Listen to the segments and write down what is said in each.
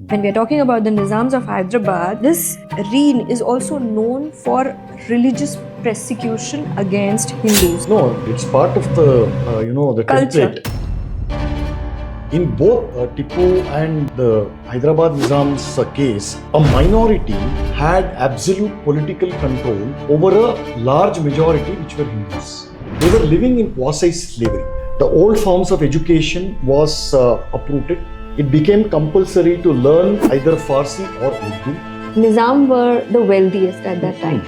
When we are talking about the Nizams of Hyderabad, this reign is also known for religious persecution against Hindus. No, it's part of the the Culture. template. In both Tipu and the Hyderabad Nizam's case, a minority had absolute political control over a large majority which were Hindus. They were living in quasi-slavery. The old forms of education was uprooted. It became compulsory to learn either Farsi or Urdu. Nizam were the wealthiest at that time.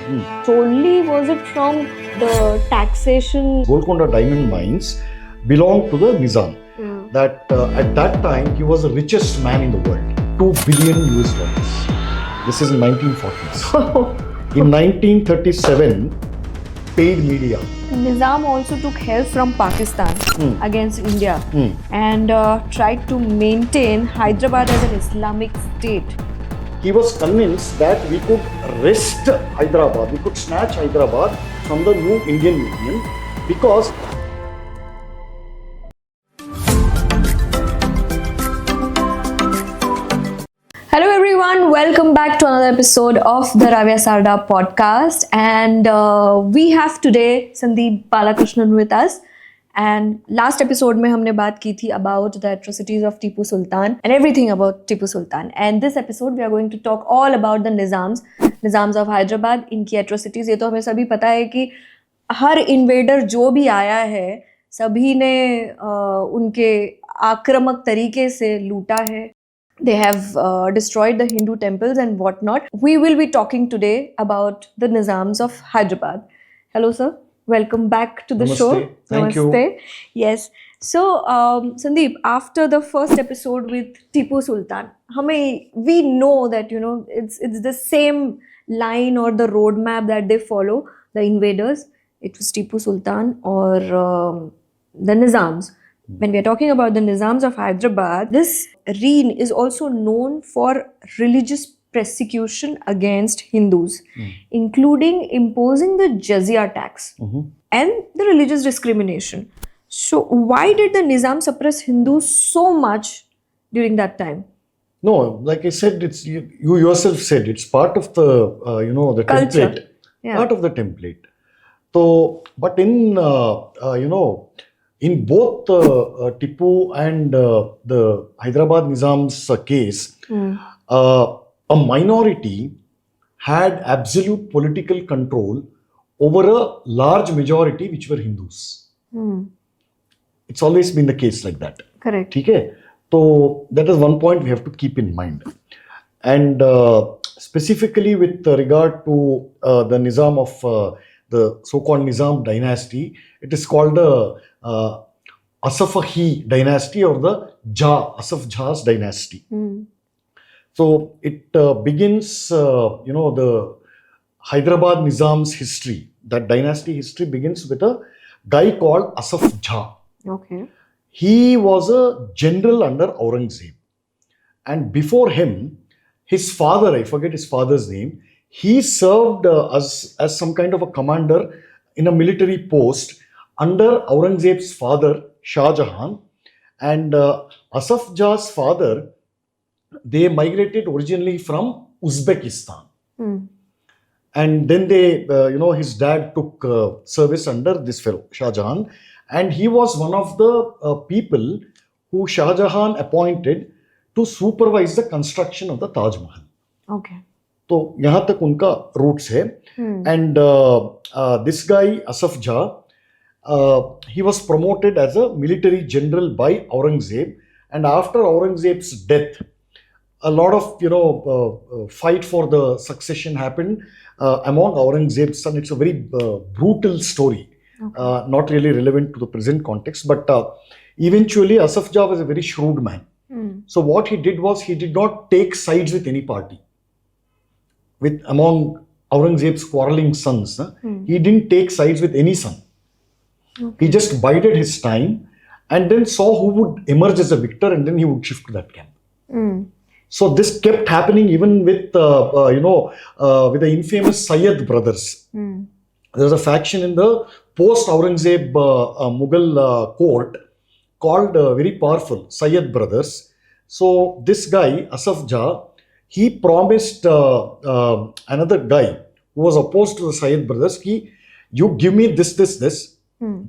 Solely was it from the taxation? Golconda diamond mines belonged to the Nizam. That at that time he was the richest man in the world, $2 billion US. This is in 1940s. In 1937, paid media. Nizam also took help from Pakistan against India and tried to maintain Hyderabad as an Islamic state. He was convinced that we could wrest Hyderabad, we could snatch Hyderabad from the new Indian Union because Hello everyone, welcome back to another episode of the Raavya Sarda podcast, and we have today Sandeep Balakrishnan with us. And last episode में हमने बात की थी about the atrocities of Tipu Sultan and everything about Tipu Sultan. And this episode we are going to talk all about the Nizams of Hyderabad, इनकी atrocities. ये तो हमें सभी पता है कि हर invader जो भी आया है सभी ने उनके आक्रामक तरीके से लूटा है. They have destroyed the Hindu temples and whatnot. We will be talking today about the Nizams of Hyderabad. Hello, sir. Welcome back to the Namaste. show. Thank Namaste. Yes. So, Sandeep, after the first episode with Tipu Sultan, we know that it's the same line or the roadmap that they follow. The invaders, it was Tipu Sultan or the Nizams. When we are talking about the Nizams of Hyderabad, this reign is also known for religious persecution against Hindus, including imposing the jizya tax and the religious discrimination. So, why did the Nizam suppress Hindus so much during that time? no, like I said, it's you yourself said it's part of the the Culture. template, Yeah. part of the template. So, but in in both Tipu and the Hyderabad Nizam's case, a minority had absolute political control over a large majority which were Hindus. It's always been the case like that. Correct. Okay? So that is one point we have to keep in mind. And specifically with regard to the Nizam of the so-called Nizam dynasty, it is called the Asafahi dynasty or the Asaf Jha's dynasty. So it begins, the Hyderabad Nizam's history, that dynasty history begins with a guy called Asaf Jha. Okay. He was a general under Aurangzeb. And before him, his father, I forget his father's name, he served as some kind of a commander in a military post under Aurangzeb's father, Shah Jahan. And Asaf Jha's father, they migrated originally from Uzbekistan. And then they, his dad took service under this fellow, Shah Jahan. And he was one of the people who Shah Jahan appointed to supervise the construction of the Taj Mahal. Okay. So, यहाँ तक उनका roots है. And this guy, Asaf Jha, he was promoted as a military general by Aurangzeb. And after Aurangzeb's death, a lot of fight for the succession happened among Aurangzeb's son. It's a very brutal story, not really relevant to the present context. But eventually, Asaf Jha was a very shrewd man. So what he did was he did not take sides with any party. Among Aurangzeb's quarreling sons, he didn't take sides with any son. He just bided his time and then saw who would emerge as a victor, and then he would shift to that camp. So this kept happening even with with the infamous Sayyid brothers. There was a faction in the post-Aurangzeb Mughal court called very powerful Sayyid brothers. So this guy, Asaf Jah, he promised another guy who was opposed to the Syed brothers, ki, you give me this,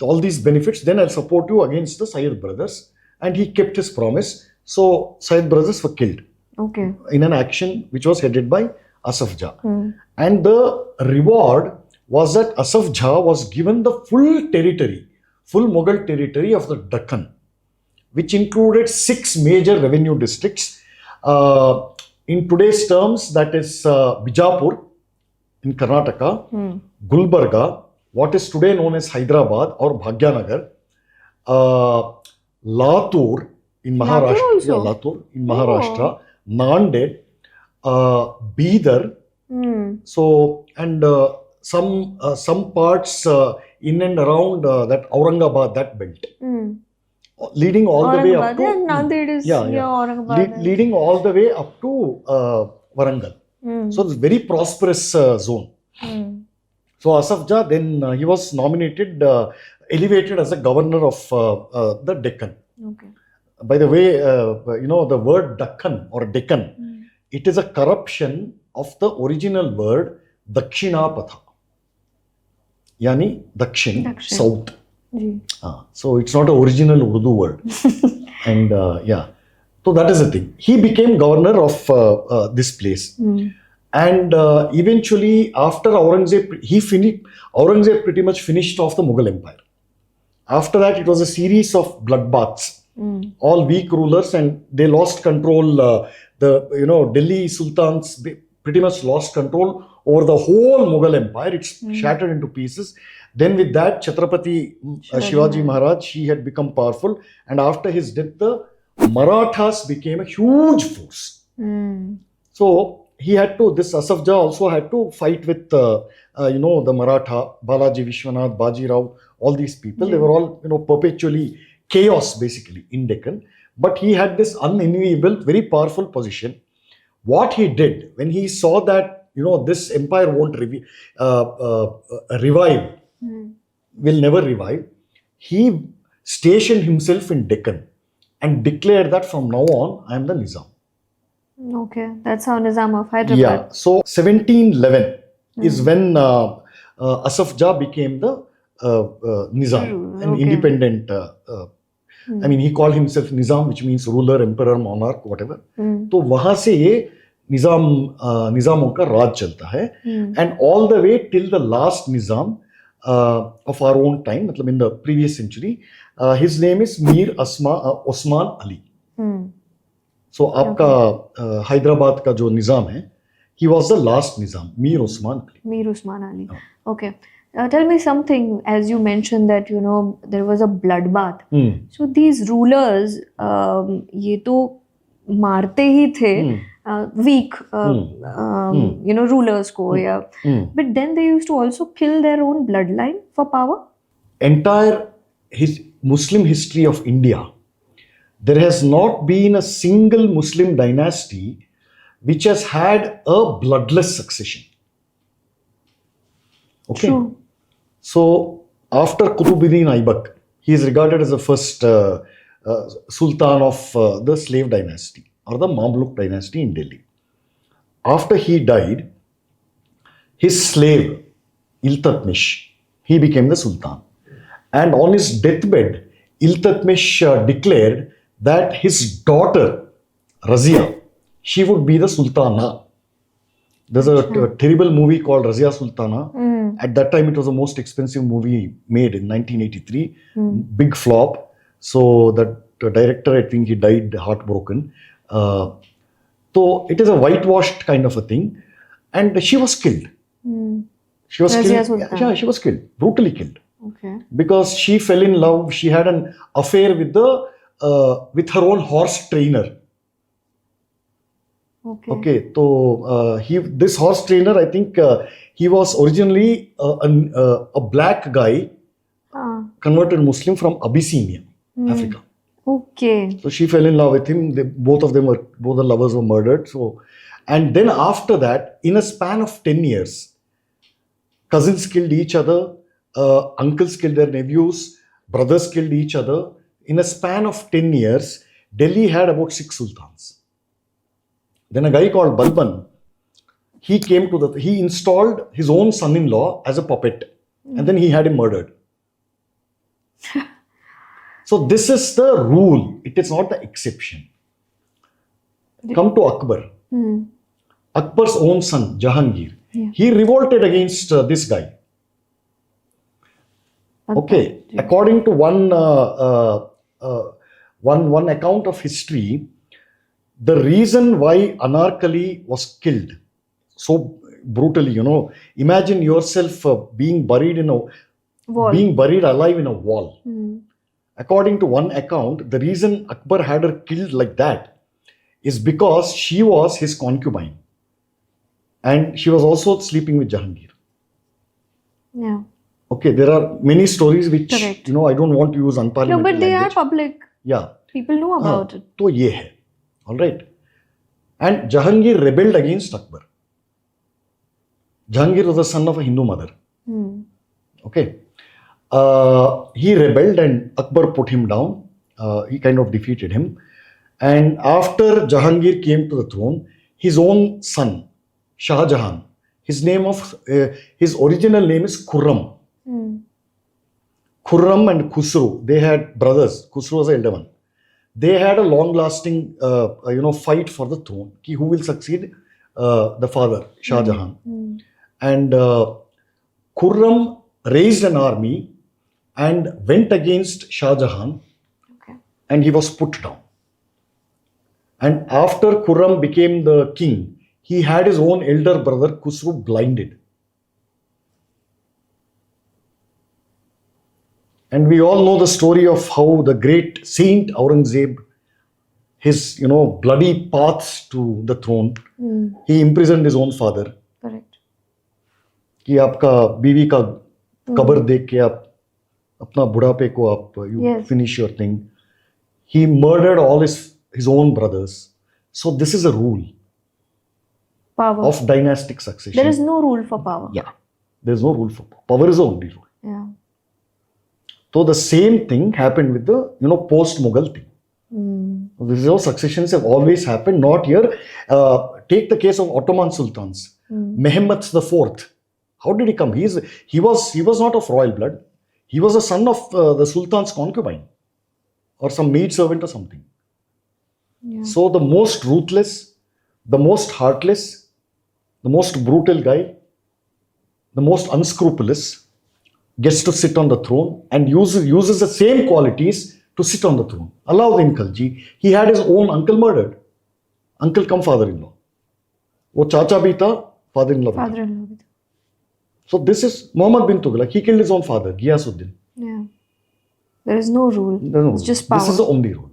all these benefits, then I'll support you against the Syed brothers. And he kept his promise. So Syed brothers were killed Okay. in an action which was headed by Asaf Jah. And the reward was that Asaf Jah was given the full Mughal territory of the Deccan, which included 6 major revenue districts. In today's terms, that is Bijapur in Karnataka, Gulbarga, what is today known as Hyderabad or Bhagyanagar, Latur in Maharashtra, also? Latur in Maharashtra, Nanded, Bidar. So and some parts in and around that Aurangabad, that belt, leading all the way up to Nanded is near Aurangabad. leading all the way up to Warangal. So it's very prosperous zone. So Asaf Jah, then he was nominated, elevated as a governor of the Deccan. Okay. By the way, the word Deccan or Deccan, it is a corruption of the original word Dakshinapatha. Yani Dakshin, south. So it's not an original Urdu word. And so that is the thing. He became governor of this place. And eventually, after Aurangzeb, Aurangzeb pretty much finished off the Mughal Empire. After that, it was a series of bloodbaths. All weak rulers, and they lost control. Delhi sultans pretty much lost control over the whole Mughal Empire. It's shattered into pieces. Then with that, Chhatrapati Shivaji Maharaj, he had become powerful. And after his death, the Marathas became a huge force. So he had to, this Asaf Jah also had to fight with, the Maratha, Balaji Vishwanath, Baji Rao, all these people. They were all, perpetually chaos basically in Deccan. But he had this unenviable, very powerful position. What he did when he saw that, this empire won't revive, will never revive, he stationed himself in Deccan and declared that from now on, I am the Nizam. Okay, that's how Nizam of Hyderabad. Yeah, so 1711 is when Asaf Jah became the Nizam, an independent. He called himself Nizam, which means ruler, emperor, monarch, whatever. तो वहां से ये निजामों का राज चलता है, and all the way till the last Nizam of our own time, मतलब in the previous century, his name is Mir Osman Ali. So आपका हैदराबाद का जो निजाम है, he was the last Nizam, Mir Osman Ali. Mir Osman Ali. Okay. Tell me something, as you mentioned that, there was a bloodbath. So these rulers, ये तो मारते ही थे, weak, rulers को, but then they used to also kill their own bloodline for power. Entire Muslim history of India, there has not been a single Muslim dynasty which has had a bloodless succession. Okay. True. So after Qutubuddin Aibak, he is regarded as the first Sultan of the slave dynasty or the Mamluk dynasty in Delhi. After he died, his slave Iltutmish, he became the Sultan. And on his deathbed, Iltutmish declared that his daughter Razia, she would be the Sultana. There's a terrible movie called Razia Sultana. At that time, it was the most expensive movie made in 1983. Big flop. So the director, I think he died heartbroken. So it is a whitewashed kind of a thing. And she was killed. She was Razia killed. Sultan. Yeah, she was killed. Brutally killed. Okay. Because she fell in love. She had an affair with with her own horse trainer. Okay, so this horse trainer, I think he was originally a black guy, converted Muslim from Abyssinia, Africa. Okay. So she fell in love with him. Both the lovers were murdered. So, and then after that, in a span of 10 years, cousins killed each other, uncles killed their nephews, brothers killed each other. In a span of 10 years, Delhi had about 6 sultans. Then a guy called Balban, he installed his own son-in-law as a puppet, and then he had him murdered. So this is the rule. It is not the exception. Come to Akbar. Akbar's own son, Jahangir. He revolted against this guy. Okay. According to one account of history, the reason why Anarkali was killed so brutally, imagine yourself being buried alive in a wall. According to one account, the reason Akbar had her killed like that is because she was his concubine. And she was also sleeping with Jahangir. Yeah. Okay, there are many stories which, Correct. I don't want to use unparliamentary No, but they language. are public. Yeah. People know about it. So, ye hai. All right. And Jahangir rebelled against Akbar. Jahangir was the son of a Hindu mother. Okay. He rebelled and Akbar put him down. He kind of defeated him. And after Jahangir came to the throne, his own son, Shah Jahan, his original name is Khurram. Khurram and Khusro, they had brothers. Khusro was the elder one. They had a long-lasting, fight for the throne. Who will succeed the father, Shah Jahan. And Khurram raised an army and went against Shah Jahan, and he was put down. And after Khurram became the king, he had his own elder brother Khusro blinded. And we all know the story of how the great Saint Aurangzeb, his bloody paths to the throne, he imprisoned his own father. Correct. कि आपका बीवी का कब्र देख के आप अपना बुढ़ापे को आप you finish your thing. He murdered all his own brothers. So this is a rule of dynastic succession. There is no rule for power. Yeah, there is no rule for power. Power is the only rule. Yeah. So the same thing happened with the post-Mughal thing. This is how successions have always happened. Not here. Take the case of Ottoman sultans. Mehmet IV. How did he come? He was not of royal blood. He was the son of the sultan's concubine or some maid servant or something. Yeah. So the most ruthless, the most heartless, the most brutal guy, the most unscrupulous gets to sit on the throne and uses the same qualities to sit on the throne. Alauddin Khalji, he had his own uncle murdered. Uncle cum father-in-law. Wo chacha bhi tha, father-in-law bhi tha. Father-in-law. So this is Muhammad bin Tughlaq. He killed his own father, Ghiyasuddin. Yeah. There is no rule. It's just power. This is the only rule.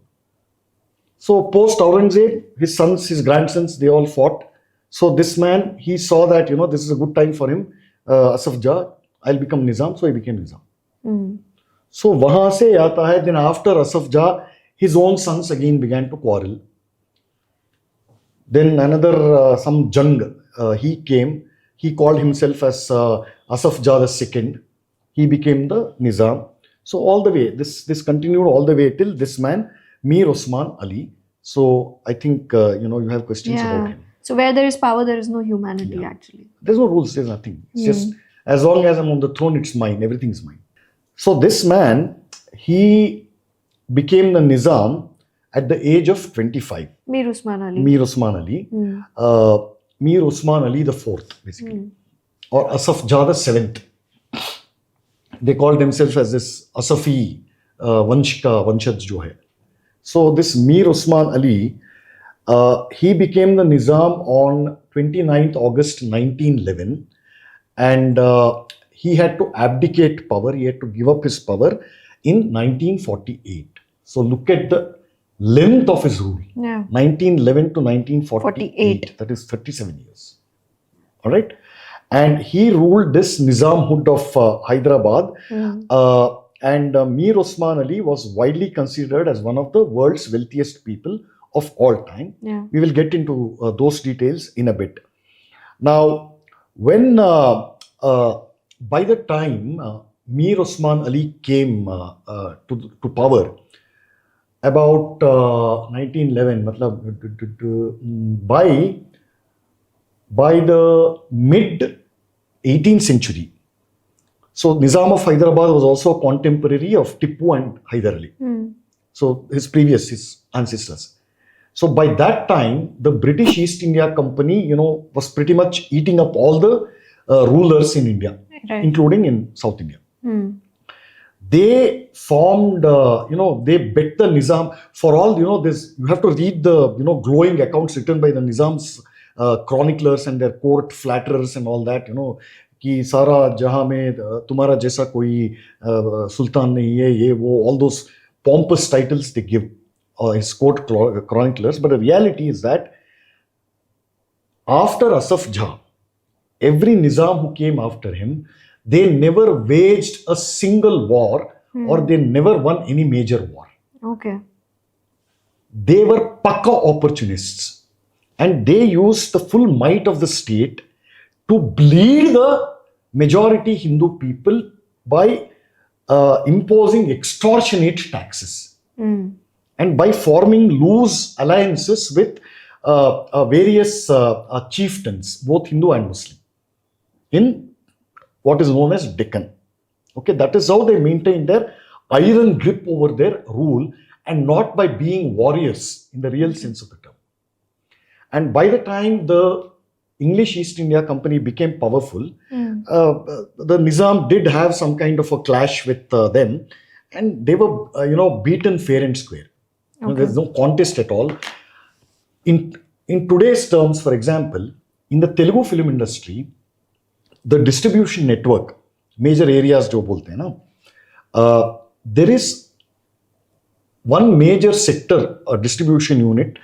So post Aurangzeb, his sons, his grandsons, they all fought. So this man, he saw that, this is a good time for him. Asaf Jah, I'll become Nizam. So he became Nizam. So wahan se aata hai, then after Asaf Jah, his own sons again began to quarrel. Then another, some Jung, he came. He called himself as Asaf Jah II. He became the Nizam. So all the way, this continued all the way till this man, Mir Osman Ali. So I think, you have questions about him. So where there is power, there is no humanity actually. There's no rules, there's nothing. It's just, as long as I'm on the throne, it's mine. Everything's mine. So this man, he became the Nizam at the age of 25. Mir Osman Ali. Mir Osman Ali. Mir Osman Ali the fourth, basically. Or Asaf Jah the seventh. They called themselves as this Asafi Vansh ka Vanshaj jo hai. So this Mir Osman Ali, he became the Nizam on 29th August 1911, and he had to abdicate power. He had to give up his power in 1948. So look at the length of his rule. 1911 to 1948. That is 37 years. All right. And he ruled this Nizamhood of Hyderabad. And Mir Osman Ali was widely considered as one of the world's wealthiest people of all time. We will get into those details in a bit. Now, when by the time Mir Osman Ali came to power, about 1911, by the mid 18th century. So Nizam of Hyderabad was also a contemporary of Tippu and Hyder Ali. So his ancestors. So by that time, the British East India Company, was pretty much eating up all the rulers in India, Right. including in South India. They formed, they bet the Nizam for all, this. You have to read the, glowing accounts written by the Nizam's chroniclers and their court flatterers and all that, कि सारा जहां में तुम्हारा जैसा कोई सुल्तान नहीं है, ये वो, all those pompous titles they give his court chroniclers. But the reality is that after Asaf Jah, every Nizam who came after him, they never waged a single war or they never won any major war. Okay. They were pakka opportunists and they used the full might of the state to bleed the majority Hindu people by imposing extortionate taxes and by forming loose alliances with various chieftains, both Hindu and Muslim, in what is known as Deccan. Okay, that is how they maintained their iron grip over their rule, and not by being warriors in the real sense of the term. And by the time the English East India Company became powerful, the Nizam did have some kind of a clash with them, and they were, beaten fair and square. Okay. There's no contest at all. In today's terms, for example, in the Telugu film industry, the distribution network, major areas jo bolte hain na, there is one major sector or distribution unit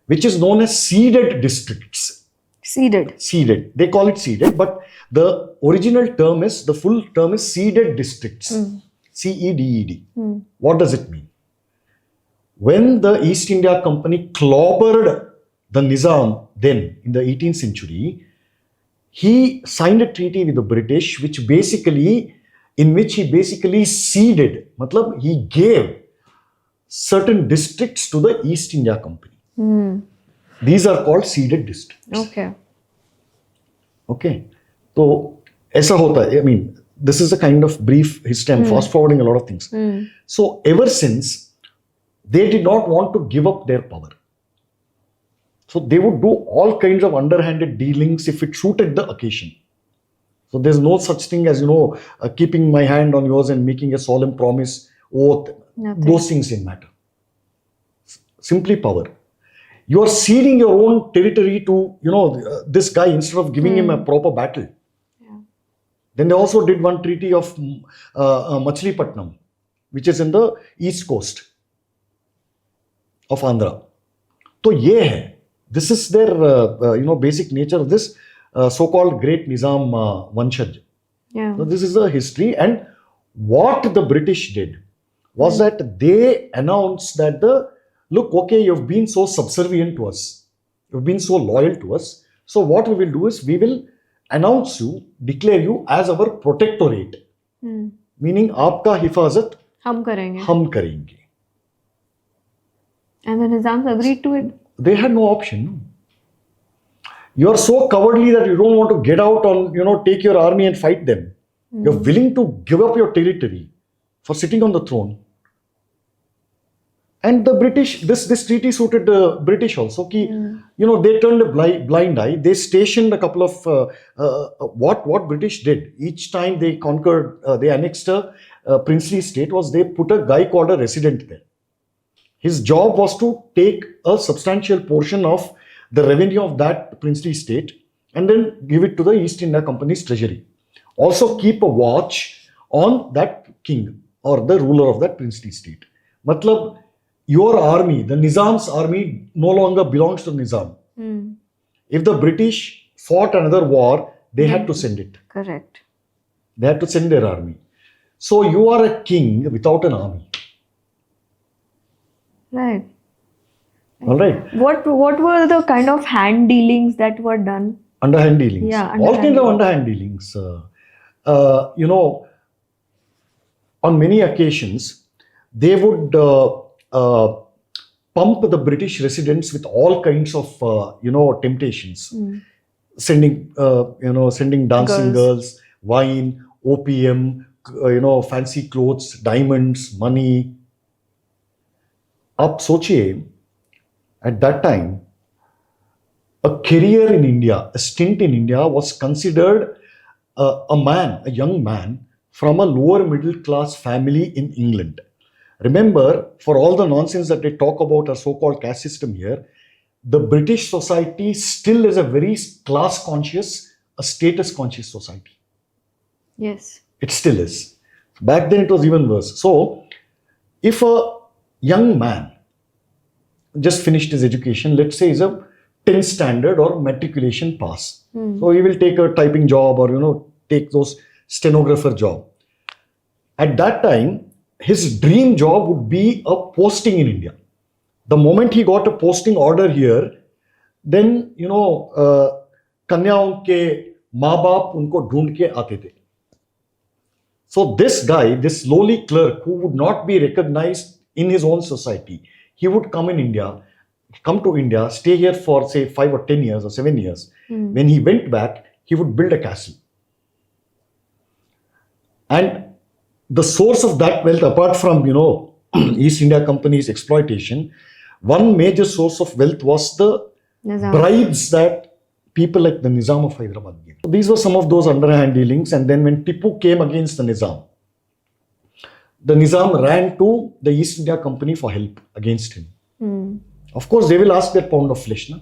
which is known as seeded districts. Seeded. They call it seeded, but the original term is, the full term is seeded districts. CEDED. What does it mean? When the East India Company clobbered the Nizam then in the 18th century, he signed a treaty with the British, in which he basically ceded, matlab he gave certain districts to the East India Company. These are called ceded districts. Okay. So, aisa hota hai. I mean, this is a kind of brief history. I'm fast forwarding a lot of things. So, ever since, they did not want to give up their power. So, they would do all kinds of underhanded dealings if it suited the occasion. So, there's no such thing as, keeping my hand on yours and making a solemn promise, oath. Nothing. Those things didn't matter. Simply power. You are ceding your own territory to, this guy instead of giving him a proper battle. Yeah. Then they also did one treaty of Machilipatnam, which is in the east coast of Andhra. So, this is their, basic nature of this so-called Great Nizam Vanshaj. Yeah. So, this is the history. And what the British did was that they announced that look, okay, you've been so subservient to us. You've been so loyal to us. So what we will do is we will declare you as our protectorate. Meaning, aapka hifazat hum karenge. karenge. And the Nizams agreed to it. They had no option. You are so cowardly that you don't want to get out on, take your army and fight them. You're willing to give up your territory for sitting on the throne. And the British, this treaty suited the British also. They turned a blind eye. They stationed a couple of, what British did. Each time they conquered, they annexed a princely state, was they put a guy called a resident there. His job was to take a substantial portion of the revenue of that princely state and then give it to the East India Company's treasury. Also keep a watch on that king or the ruler of that princely state. Matlab, your army, the Nizam's army, no longer belongs to Nizam. If the British fought another war, they had to send it. Correct. They had to send their army. So you are a king without an army. Right. All right. What were the kind of hand dealings that were done? Underhand dealings. Yeah, All kinds of underhand dealings. On many occasions, they would pump the British residents with all kinds of, temptations. Sending dancing girls, wine, opium, fancy clothes, diamonds, money. आप सोचिए, at that time, a career in India, a stint in India was considered a young man from a lower middle class family in England. Remember, for all the nonsense that they talk about our so-called caste system here, the British society still is a very class conscious, a status conscious society. Yes. It still is. Back then it was even worse. So, if a young man just finished his education, let's say he's a 10th standard or matriculation pass. So he will take a typing job or, take those stenographer job. At that time, his dream job would be a posting in India. The moment he got a posting order here, then, कन्याओं के माँ बाप उनको ढूंढ के आते थे. So this guy, this lowly clerk who would not be recognized in his own society, he would come to India, stay here for say 5 or 10 years or 7 years. When he went back, he would build a castle. And the source of that wealth, apart from, East India Company's exploitation, one major source of wealth was the bribes that people like the Nizam of Hyderabad gave. So these were some of those underhand dealings. And then when Tipu came against the Nizam ran to the East India Company for help against him. Of course, they will ask their pound of flesh. Na?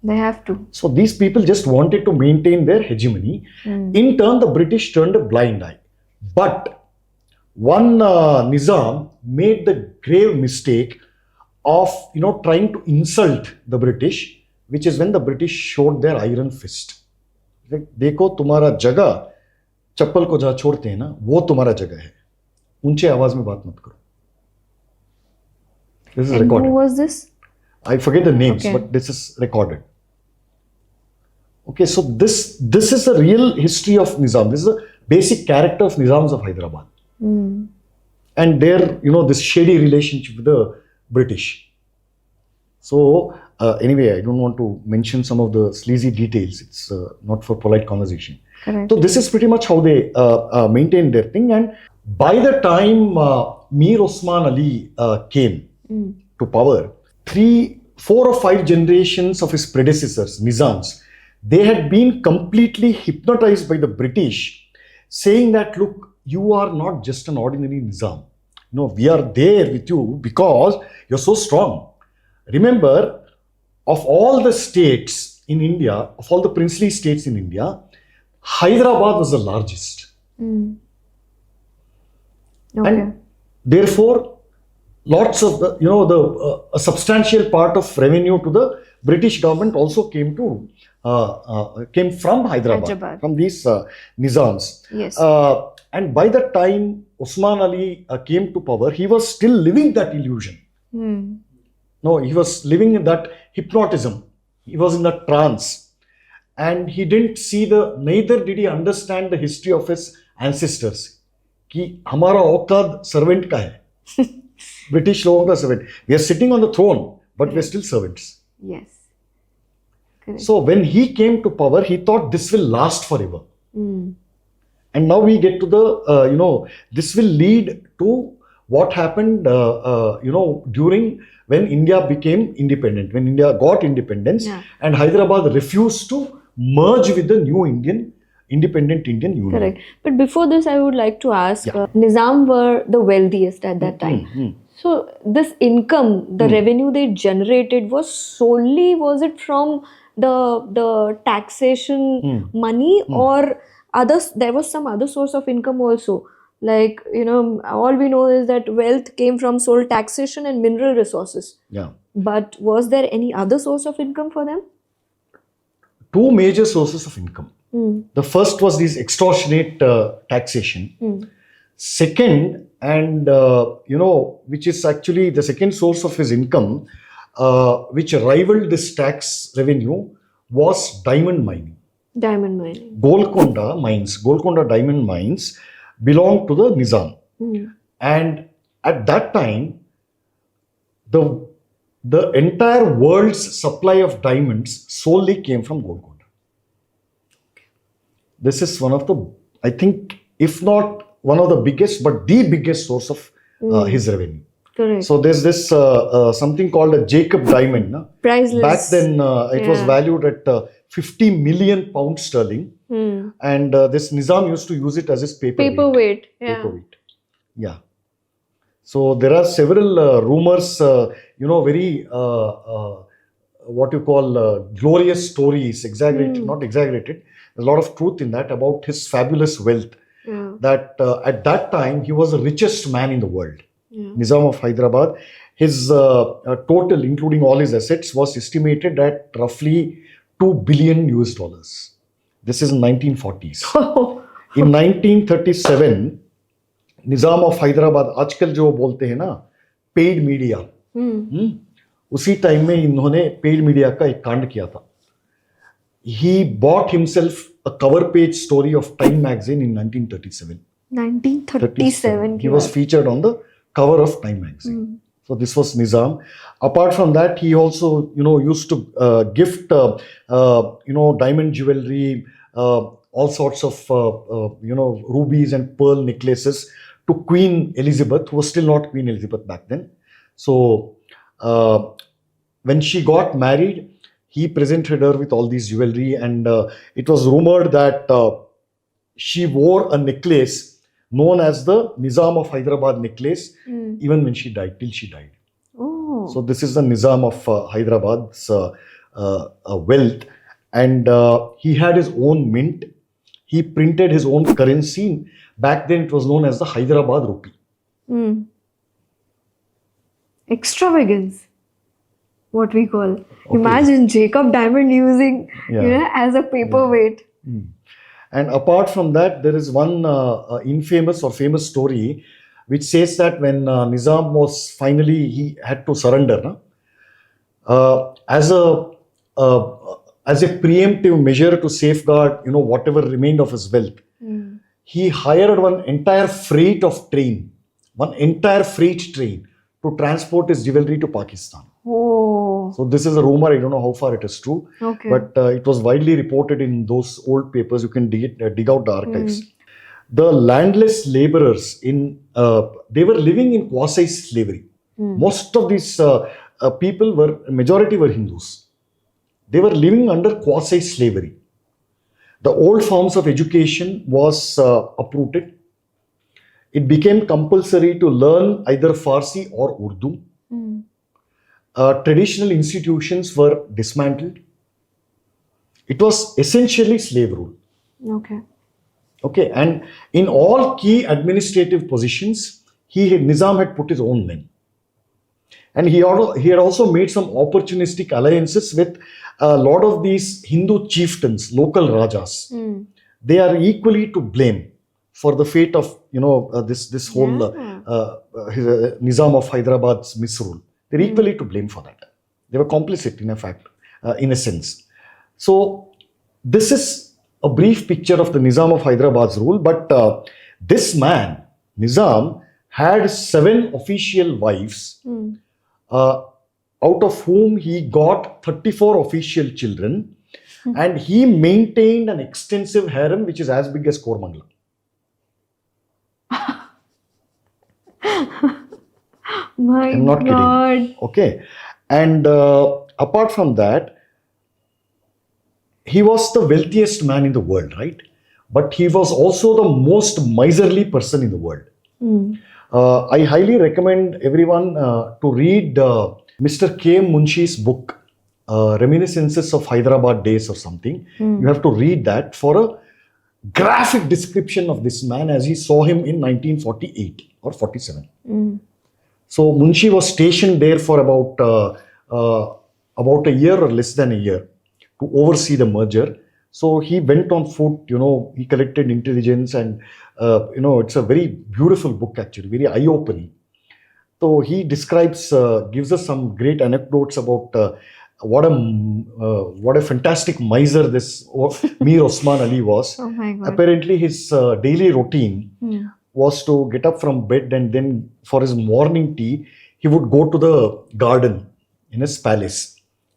They have to. So these people just wanted to maintain their hegemony. In turn, the British turned a blind eye. But one Nizam made the grave mistake of, trying to insult the British, which is when the British showed their iron fist. Like, देखो तुम्हारा जगह चप्पल को जहाँ छोड़ते हैं ना, वो तुम्हारा जगह है. ऊंचे आवाज में बात मत करो. This is recorded. Who was this? I forget the names, but this is recorded. Okay, so this is the real history of Nizam. This is the basic character of Nizams of Hyderabad. And their, this shady relationship with the British. So, anyway, I don't want to mention some of the sleazy details. It's not for polite conversation. Correct. So, this is pretty much how they maintain their thing. And by the time Mir Osman Ali came to power, 3, 4 or 5 generations of his predecessors, Nizams, they had been completely hypnotized by the British, saying that, look, you are not just an ordinary Nizam. We are there with you because you're so strong. Remember, of all the states in India, of all the princely states in India, Hyderabad was the largest. Okay. And therefore, lots of a substantial part of revenue to the British government also came from Hyderabad. From these Nizams. Yes. And by the time Osman Ali came to power, he was still living that illusion. No, he was living in that hypnotism. He was in that trance. And he didn't see neither did he understand the history of his ancestors. कि हमारा औकात servant का है. British लोगों का servant. We are sitting on the throne, but we are still servants. Yes. Correct. So when he came to power, he thought this will last forever. And now we get to the, this will lead to what happened, during when India became independent, when India got independence, and Hyderabad refused to merge with the new independent Indian Union. Correct. But before this, I would like to ask, Nizam were the wealthiest at that time. So this income, the revenue they generated was it from the taxation money or others? There was some other source of income also. Like, all we know is that wealth came from sole taxation and mineral resources. Yeah. But was there any other source of income for them? 2 major sources of income. The first was this extortionate taxation. Second, and which is actually the second source of his income, which rivaled this tax revenue, was diamond mining. Diamond mining. Golconda diamond mines belonged to the Nizam. And at that time, the entire world's supply of diamonds solely came from Golconda. This is one of the, I think, if not one of the biggest, but the biggest source of his revenue. Correct. So there's this something called a Jacob diamond. No? Priceless. Back then, it was valued at 50 million pounds sterling. And this Nizam used to use it as his Paperweight. Yeah. Paperweight. Yeah. So there are several rumors, very what you call glorious stories, exaggerated, not exaggerated. There's a lot of truth in that about his fabulous wealth. Yeah. That at that time he was the richest man in the world. Yeah. Nizam of Hyderabad. His total, including all his assets, was estimated at roughly $2 billion US dollars. This is in 1940s. In 1937, Nizam of Hyderabad, आजकल जो बोलते हैं ना paid media, उसी time में इन्होंने paid media का एक कांड किया था. He bought himself a cover page story of Time magazine in 1937. 1937. He was featured on the cover of Time magazine. So this was Nizam. Apart from that, he also, used to gift, diamond jewelry, all sorts of, rubies and pearl necklaces to Queen Elizabeth, who was still not Queen Elizabeth back then. So when she got married, he presented her with all these jewelry, and it was rumored that she wore a necklace known as the Nizam of Hyderabad necklace, even when she died, till she died. Oh. So this is the Nizam of Hyderabad's wealth, and he had his own mint. He printed his own currency. Back then, it was known as the Hyderabad rupee. Extravagance, what we call. Okay. Imagine Jacob Diamond using, as a paperweight. And apart from that, there is one infamous or famous story which says that when Nizam was finally, he had to surrender, as a preemptive measure to safeguard, whatever remained of his wealth, he hired one entire freight train to transport his jewelry to Pakistan. Oh. So this is a rumor. I don't know how far it is true, but it was widely reported in those old papers. You can dig out the archives. The landless laborers they were living in quasi-slavery. Most of these majority were Hindus. They were living under quasi-slavery. The old forms of education was uprooted. It became compulsory to learn either Farsi or Urdu. Traditional institutions were dismantled. It was essentially slave rule. Okay, and in all key administrative positions, Nizam had put his own men. And he had also made some opportunistic alliances with a lot of these Hindu chieftains, local rajas. They are equally to blame for the fate of this whole Nizam of Hyderabad's misrule. They're equally to blame for that. They were complicit in a sense. So this is a brief picture of the Nizam of Hyderabad's rule. But this man, Nizam, had 7 official wives, out of whom he got 34 official children, and he maintained an extensive harem which is as big as Kormangla. I'm not kidding. Okay. And apart from that, he was the wealthiest man in the world, right? But he was also the most miserly person in the world. I highly recommend everyone to read Mr. K. Munshi's book, Reminiscences of Hyderabad Days or something. You have to read that for a graphic description of this man as he saw him in 1948 or 47. So Munshi was stationed there for about a year or less than a year to oversee the merger. So he went on foot, he collected intelligence, and it's a very beautiful book actually, very eye-opening. So he describes, gives us some great anecdotes about what a fantastic miser this Mir Osman Ali was. Oh my God. Apparently his daily routine was to get up from bed, and then for his morning tea, he would go to the garden in his palace,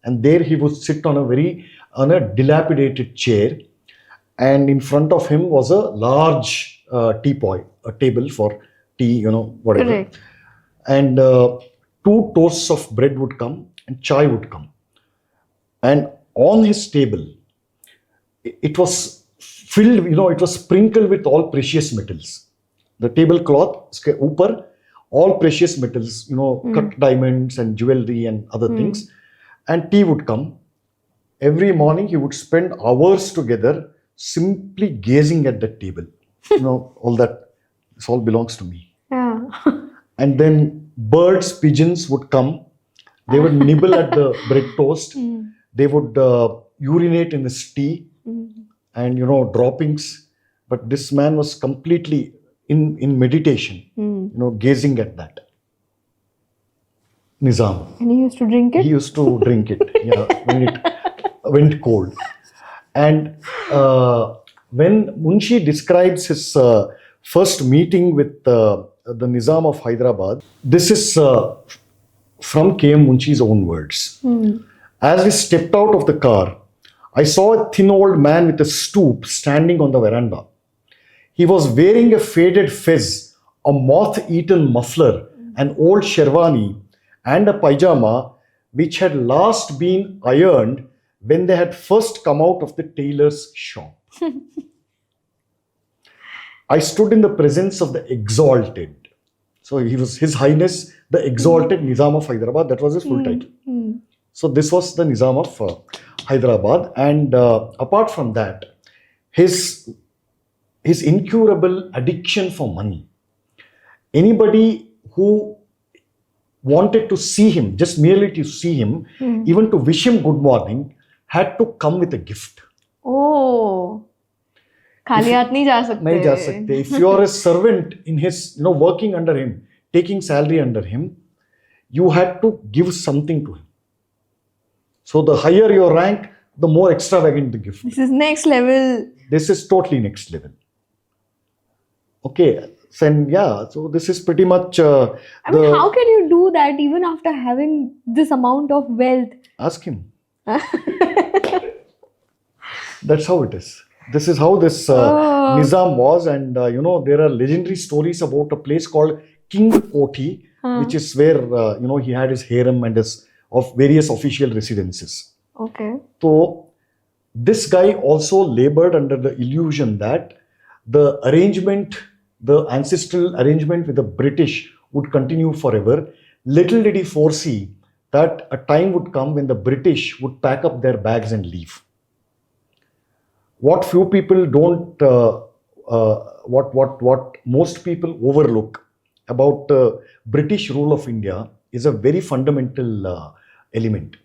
and there he would sit on a dilapidated chair, and in front of him was a large teapot, a table for tea, whatever. Correct. And two toasts of bread would come and chai would come. And on his table, it was filled, it was sprinkled with all precious metals. The tablecloth, uske upar, all precious metals, cut diamonds and jewelry and other things. And tea would come. Every morning he would spend hours together simply gazing at that table. All that, this all belongs to me. Yeah. And then birds, pigeons would come. They would nibble at the bread toast. They would urinate in his tea and, droppings. But this man was completely in meditation, gazing at that. Nizam. And he used to drink it? He used to drink it, when it went cold. And when Munshi describes his first meeting with the Nizam of Hyderabad, this is from K.M. Munshi's own words. As we stepped out of the car, I saw a thin old man with a stoop standing on the veranda. He was wearing a faded fez, a moth-eaten muffler, an old sherwani, and a pajama which had last been ironed when they had first come out of the tailor's shop. I stood in the presence of the exalted. So he was His Highness, the exalted Nizam of Hyderabad. That was his full title. So this was the Nizam of Hyderabad. And apart from that, his incurable addiction for money. Anybody who wanted to see him, just merely to see him, even to wish him good morning, had to come with a gift. Oh. खाली हाथ नहीं जा सकते. नहीं जा सकते. If you are a servant in his, working under him, taking salary under him, you had to give something to him. So the higher your rank, the more extravagant the gift. This is next level. This is totally next level. Okay. So this is pretty much. How can you do that even after having this amount of wealth? Ask him. That's how it is. This is how this Nizam was, and there are legendary stories about a place called King Koti, which is where he had his harem and his of various official residences. Okay. So this guy also labored under the illusion that the ancestral arrangement with the British would continue forever. Little did he foresee that a time would come when the British would pack up their bags and leave. What few people don't, what most people overlook about British rule of India is a very fundamental element.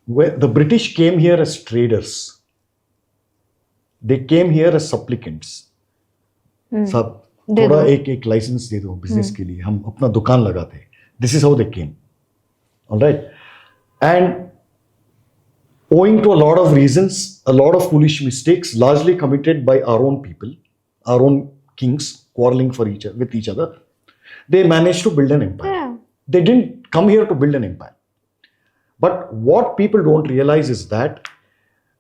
Where the British came here as traders. They came here as supplicants. साहब थोड़ा एक licence दे दो business के लिए, हम अपना दुकान लगाते हैं. This is how they came. All right. And owing to a lot of reasons, a lot of foolish mistakes, largely committed by our own people, our own kings quarreling with each other, they managed to build an empire. Yeah. They didn't come here to build an empire. But what people don't realize is that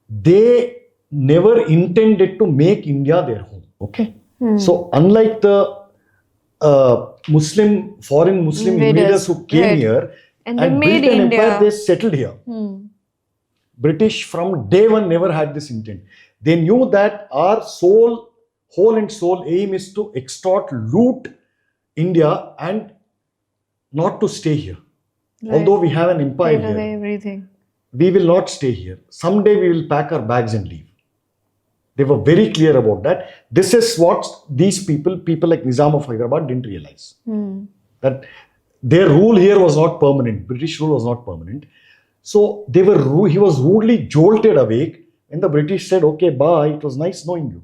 they never intended to make India their home. Okay. So unlike the foreign Muslim invaders who came here and built an empire, they settled here. British from day one never had this intent. They knew that our whole and sole aim is to extort, loot India and not to stay here. Right. Although we have an empire here, everything. We will not stay here. Someday we will pack our bags and leave. They were very clear about that. This is what these people like Nizam of Hyderabad didn't realize. That their rule here was not permanent. British rule was not permanent. So he was rudely jolted awake when the British said, okay, bye, it was nice knowing you.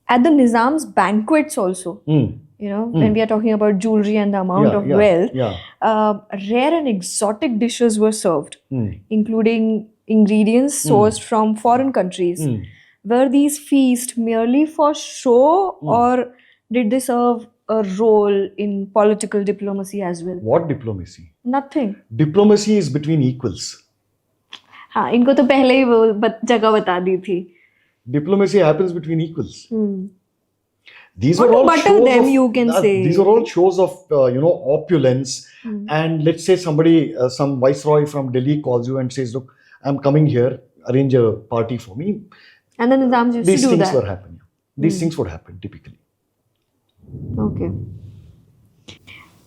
At the Nizam's banquets also, when we are talking about jewelry and the amount of wealth, rare and exotic dishes were served, including ingredients sourced from foreign countries. Were these feasts merely for show or did they serve a role in political diplomacy as well? What diplomacy? Nothing. Diplomacy is between equals. हाँ, इनको तो पहले ही वो जगह बता दी थी. Diplomacy happens between equals. These Not are to all butter shows them, of, you can say. These are all shows of opulence. And let's say somebody, some viceroy from Delhi calls you and says, "Look, I'm coming here. Arrange a party for me." And the Nizams used These to do things that. were happening. These things would happen typically. Okay.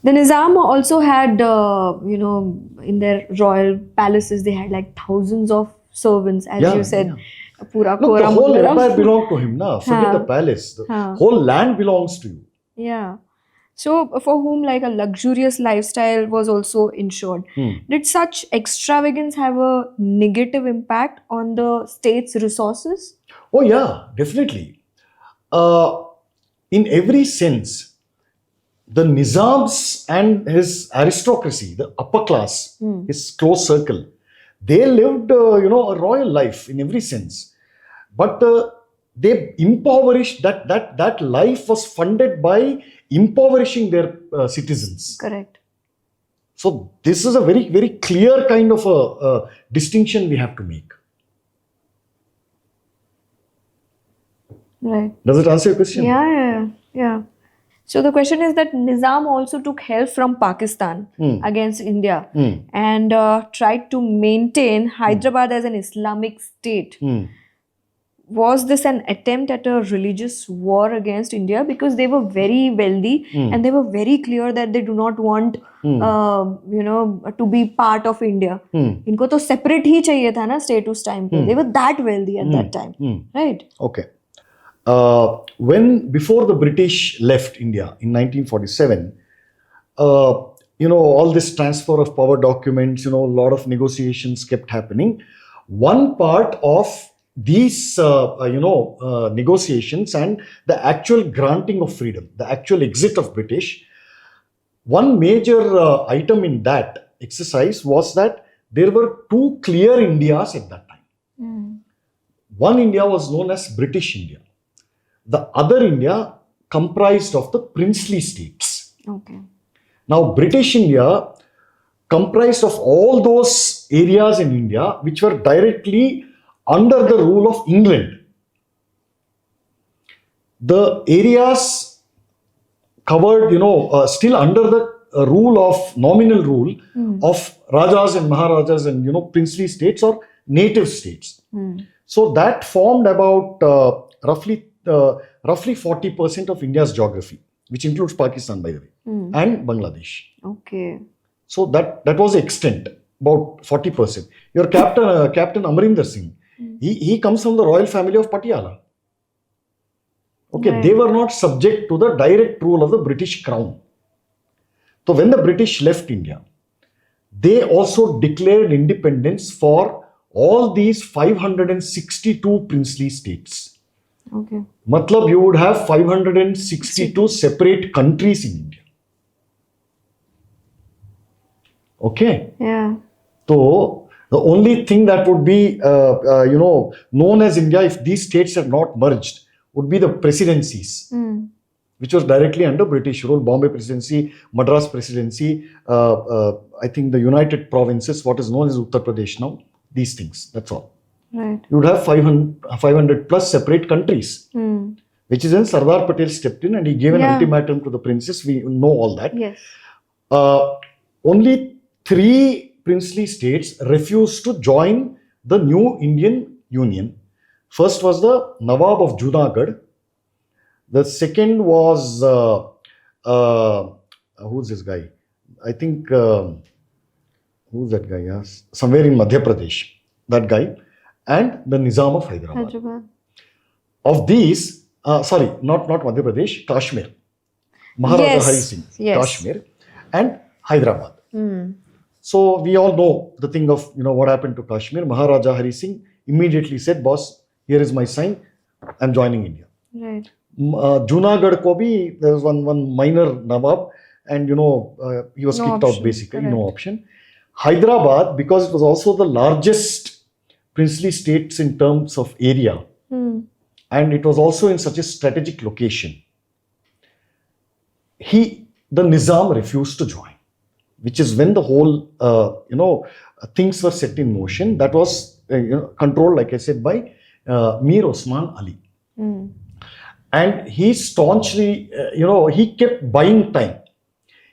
The Nizam also had, in their royal palaces, they had like thousands of servants, as Yeah, you said. Pura Look, the Kora whole Mataram. empire belonged to him. Na? Forget the palace. The whole land belongs to you. Yeah. So, for whom like a luxurious lifestyle was also ensured. Did such extravagance have a negative impact on the state's resources? Oh yeah, definitely. In every sense, the Nizams and his aristocracy, the upper class, his close circle, they lived, a royal life in every sense. But they impoverished, that life was funded by impoverishing their citizens. Correct. So this is a very, very clear kind of a distinction we have to make. Right. Does it answer your question? Yeah. So the question is that Nizam also took help from Pakistan against India and tried to maintain Hyderabad as an Islamic state. Was this an attempt at a religious war against India? Because they were very wealthy and they were very clear that they do not want, to be part of India. इनको तो separate ही चाहिए था ना state उस time पे. They were that wealthy at that time, right? Okay. Before the British left India in 1947, all this transfer of power documents, a lot of negotiations kept happening. One part of these, negotiations and the actual granting of freedom, the actual exit of British, one major item in that exercise was that there were two clear Indias at that time. One India was known as British India. The other India comprised of the princely states. Okay. Now, British India comprised of all those areas in India which were directly under the rule of England. The areas covered, still under the rule of nominal rule of Rajas and Maharajas and, princely states or native states. So that formed about roughly 40% of India's geography, which includes Pakistan, by the way, and Bangladesh. Okay. So that was the extent, about 40%. Your Captain Amarinder Singh, he comes from the royal family of Patiala. Okay, Right. They were not subject to the direct rule of the British crown. So when the British left India, they also declared independence for all these 562 princely states. Okay. Matlab, you would have 562 separate countries in India. Okay. Yeah. So the only thing that would be, known as India if these states had not merged would be the presidencies, which was directly under British rule. Bombay Presidency, Madras Presidency, I think the United Provinces, what is known as Uttar Pradesh now, these things, that's all. Right. You would have 500 plus separate countries, which is when Sardar Patel stepped in and he gave an ultimatum to the princes. We know all that. Yes. Only 3 princely states refused to join the new Indian Union. First was the Nawab of Junagadh. The second was, who's this guy? I think, who's that guy? Yes, somewhere in Madhya Pradesh, that guy. And the Nizam of Hyderabad. Of these, not Madhya Pradesh, Kashmir. Maharaja Hari Singh, Kashmir, and Hyderabad. So we all know the thing of, what happened to Kashmir. Maharaja Hari Singh immediately said, "Boss, here is my sign, I'm joining India." Right. Junagadh ko bhi, there was one minor Nawab, and he was kicked out basically, no option. Hyderabad, because it was also the largest princely states in terms of area, and it was also in such a strategic location. the Nizam refused to join, which is when the whole, things were set in motion. That was controlled, like I said, by Mir Osman Ali. And he staunchly, he kept buying time.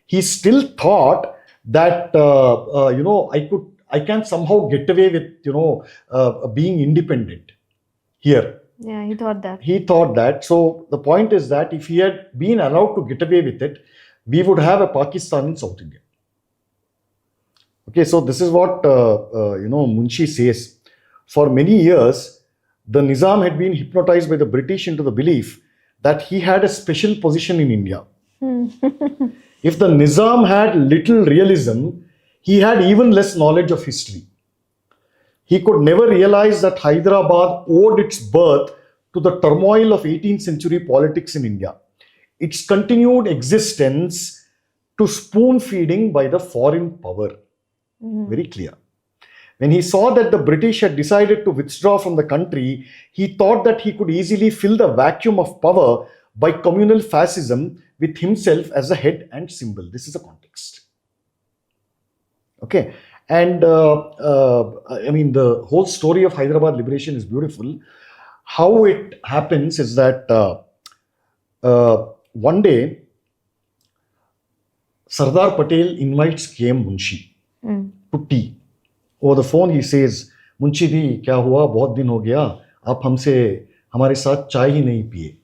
He still thought that, I can somehow get away with, being independent here. Yeah, he thought that. He thought that. So the point is that if he had been allowed to get away with it, we would have a Pakistan in South India. Okay, so this is what, Munshi says. For many years, the Nizam had been hypnotized by the British into the belief that he had a special position in India. If the Nizam had little realism, he had even less knowledge of history. He could never realize that Hyderabad owed its birth to the turmoil of 18th century politics in India, its continued existence to spoon feeding by the foreign power. Very clear. When he saw that the British had decided to withdraw from the country, he thought that he could easily fill the vacuum of power by communal fascism with himself as the head and symbol. This is the context. Okay. And the whole story of Hyderabad liberation is beautiful. How it happens is that one day, Sardar Patel invites KM Munshi to tea. Over the phone, he says, Munshi di, kya hua? Bahut din ho gaya. Aap hamare saath chai hi nahi piye.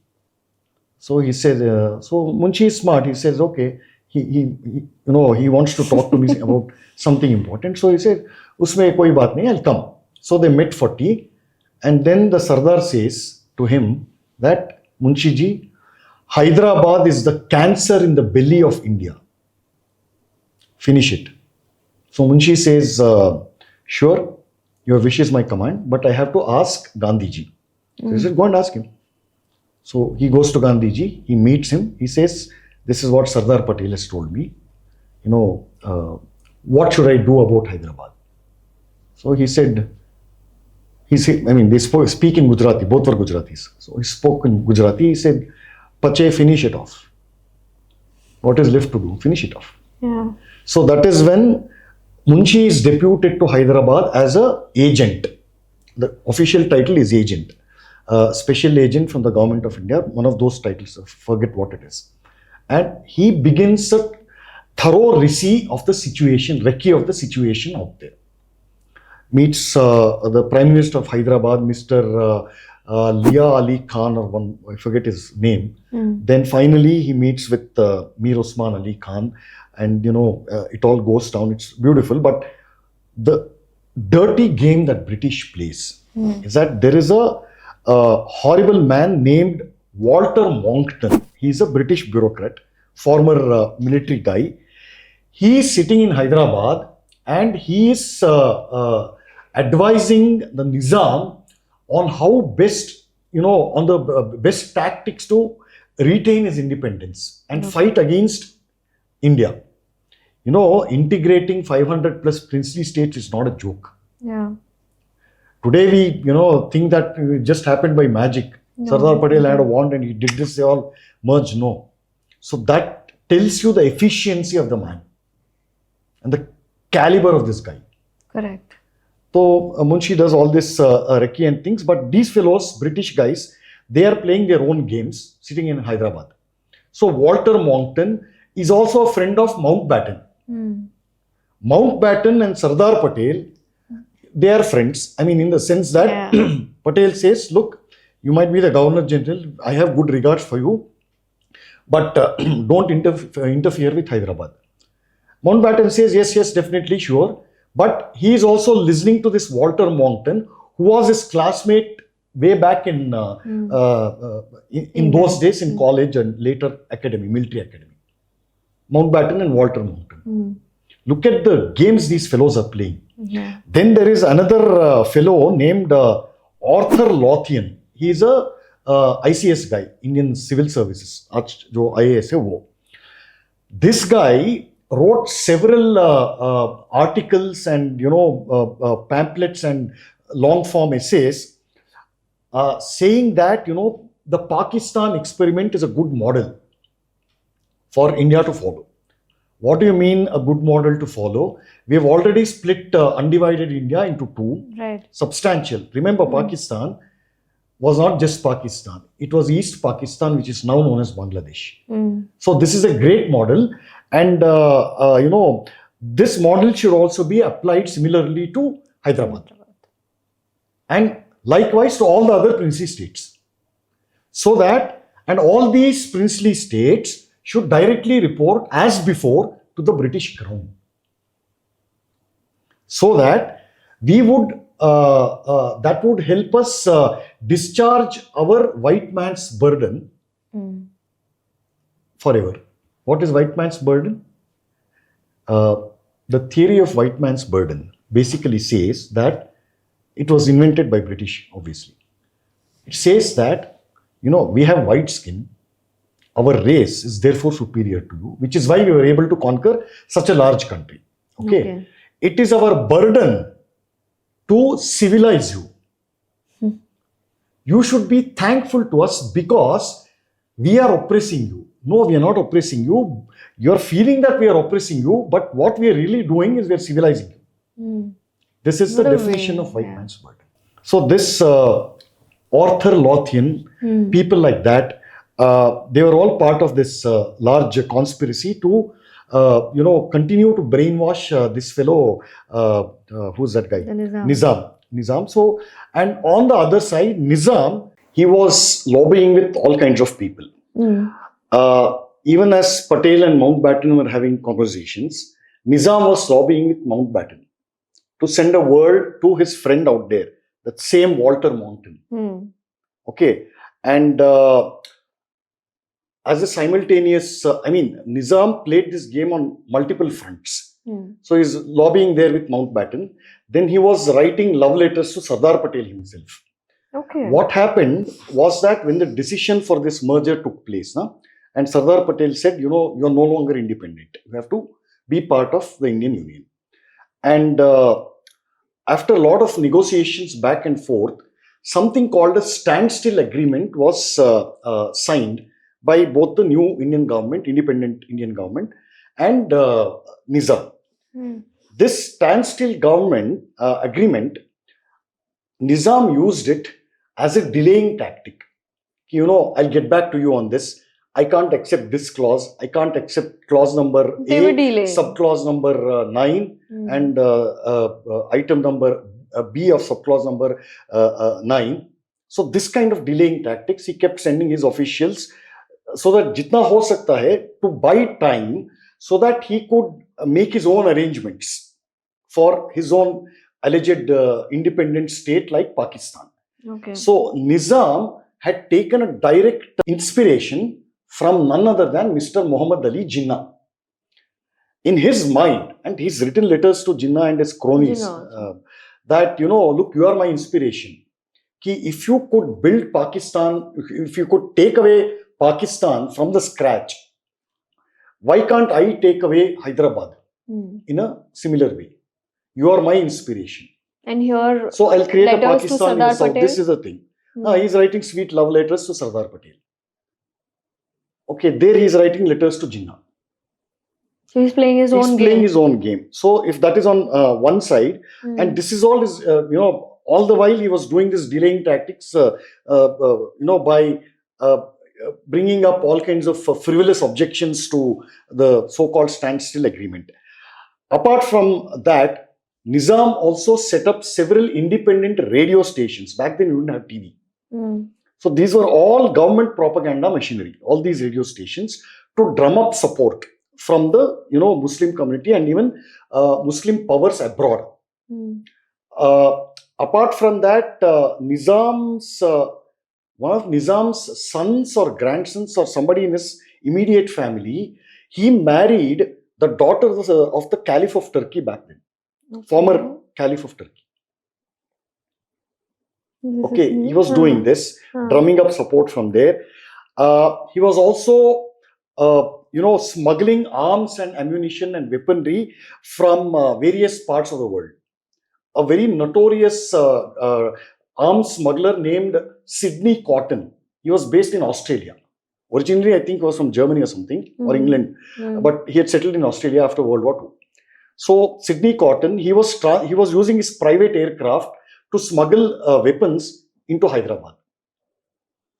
So he said, so Munshi is smart. He says, okay, he wants to talk to me about something important. So he said, usme koi baat nahi, I'll come. So they met for tea. And then the Sardar says to him that, Munshi ji, Hyderabad is the cancer in the belly of India. Finish it. So Munshi says, sure, your wish is my command, but I have to ask Gandhiji. So he said, go and ask him. So he goes to Gandhiji, he meets him, he says, this is what Sardar Patel has told me. What should I do about Hyderabad? So he said, they speak in Gujarati, both were Gujaratis. So he spoke in Gujarati, he said, Pache, finish it off. What is left to do? Finish it off. Yeah. So that is when Munshi is deputed to Hyderabad as an agent. The official title is agent. Special agent from the government of India, one of those titles, forget what it is. And he begins a thorough recce of the situation out there. Meets the Prime Minister of Hyderabad, Mr. Lia Ali Khan, or one, I forget his name. Then finally he meets with Mir Osman Ali Khan, and it all goes down. It's beautiful, but the dirty game that British plays is that there is a horrible man named Walter Monckton. He's a British bureaucrat, former military guy. He is sitting in Hyderabad and he is advising the Nizam on how best, on the best tactics to retain his independence and fight against India. Integrating 500 plus princely states is not a joke. Yeah. Today we, think that it just happened by magic. No. Sardar Patel had a wand and he did this, they all merged. No. So that tells you the efficiency of the man and the caliber of this guy. Correct. So Munshi does all this recce and things, but these fellows, British guys, they are playing their own games sitting in Hyderabad. So Walter Monckton is also a friend of Mountbatten. Mountbatten and Sardar Patel, they are friends. In the sense that Patel says, look, you might be the Governor General, I have good regards for you, but don't interfere with Hyderabad. Mountbatten says, yes, definitely, sure. But he is also listening to this Walter Monckton, who was his classmate way back in those days in college and later academy, military academy. Mountbatten and Walter Monckton. Look at the games these fellows are playing. Then there is another fellow named Arthur Lothian. He is a ICS guy, Indian Civil Services. Jo IAS hai wo. This guy wrote several articles and pamphlets and long form essays saying that the Pakistan experiment is a good model for India to follow. What do you mean a good model to follow? We have already split undivided India into two. Right. Substantial. Remember, Pakistan was not just Pakistan. It was East Pakistan, which is now known as Bangladesh. So this is a great model. And, this model should also be applied similarly to Hyderabad. And likewise to all the other princely states. So that, and all these princely states should directly report as before to the British Crown. So that we would, that would help us discharge our white man's burden forever. What is white man's burden? The theory of white man's burden basically says that it was invented by British, obviously. It says that, we have white skin. Our race is therefore superior to you, which is why we were able to conquer such a large country. Okay. It is our burden to civilize you. You should be thankful to us because we are oppressing you. No, we are not oppressing you. You are feeling that we are oppressing you, but what we are really doing is we are civilizing you. This is the definition of white man's burden. So this Arthur Lothian, people like that, they were all part of this large conspiracy to, continue to brainwash this fellow, who's that guy? Nizam. So, and on the other side, Nizam, he was lobbying with all kinds of people. Even as Patel and Mountbatten were having conversations, Nizam was lobbying with Mountbatten to send a word to his friend out there, that same Walter Monckton. Okay. And as a simultaneous, Nizam played this game on multiple fronts. So he's lobbying there with Mountbatten. Then he was writing love letters to Sardar Patel himself. Okay. What happened was that when the decision for this merger took place, and Sardar Patel said, you are no longer independent. You have to be part of the Indian Union. And after a lot of negotiations back and forth, something called a standstill agreement was signed by both the new Indian government, independent Indian government, and Nizam. This standstill government agreement, Nizam used it as a delaying tactic. I'll get back to you on this. I can't accept this clause. I can't accept clause number A, subclause number 9, and item number B of subclause number 9. So this kind of delaying tactics, he kept sending his officials so that jitna ho sakta hai to buy time so that he could make his own arrangements for his own alleged independent state like Pakistan. Okay. So Nizam had taken a direct inspiration from none other than Mr. Muhammad Ali Jinnah. In his mind, and he's written letters to Jinnah and his cronies, that, look, you are my inspiration. If you could build Pakistan, if you could take away Pakistan from the scratch, why can't I take away Hyderabad in a similar way? You are my inspiration. And here, so I'll create a Pakistan in the south. Patel. This is the thing. He's writing sweet love letters to Sardar Patel. Okay, there he's writing letters to Jinnah. So he's playing his own game. So if that is on one side, and this is all is, all the while he was doing this delaying tactics, by bringing up all kinds of frivolous objections to the so-called standstill agreement. Apart from that, Nizam also set up several independent radio stations. Back then, you didn't have TV. So these were all government propaganda machinery, all these radio stations, to drum up support from the Muslim community and even Muslim powers abroad. Apart from that, one of Nizam's sons or grandsons or somebody in his immediate family, he married the daughter of the Caliph of Turkey back then, former Caliph of Turkey. Okay, he was doing this, drumming up support from there. He was also, smuggling arms and ammunition and weaponry from various parts of the world. A very notorious arms smuggler named Sidney Cotton. He was based in Australia. Originally, I think he was from Germany or something, or England, but he had settled in Australia after World War II. So Sidney Cotton, he was using his private aircraft to smuggle weapons into Hyderabad.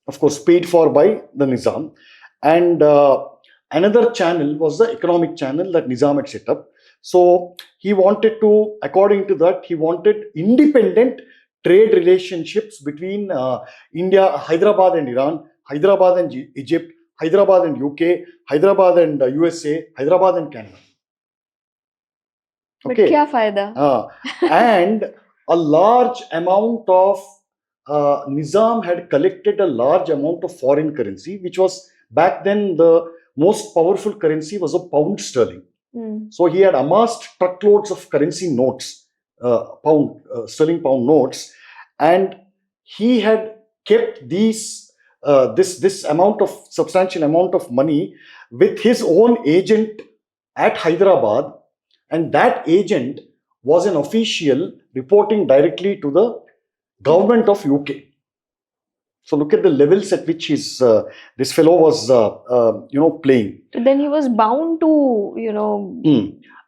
Of course, paid for by the Nizam. And another channel was the economic channel that Nizam had set up. So he wanted to, according to that, he wanted independent trade relationships between India, Hyderabad and Iran, Hyderabad and Egypt, Hyderabad and UK, Hyderabad and USA, Hyderabad and Canada. Okay. But kya fayda? And a large amount of Nizam had collected a large amount of foreign currency, which was back then the most powerful currency was a pound sterling. So he had amassed truckloads of currency notes, sterling pound notes, and he had kept this substantial amount of money with his own agent at Hyderabad, and that agent was an official reporting directly to the government of UK. So look at the levels at which this fellow was, playing. Then he was bound to,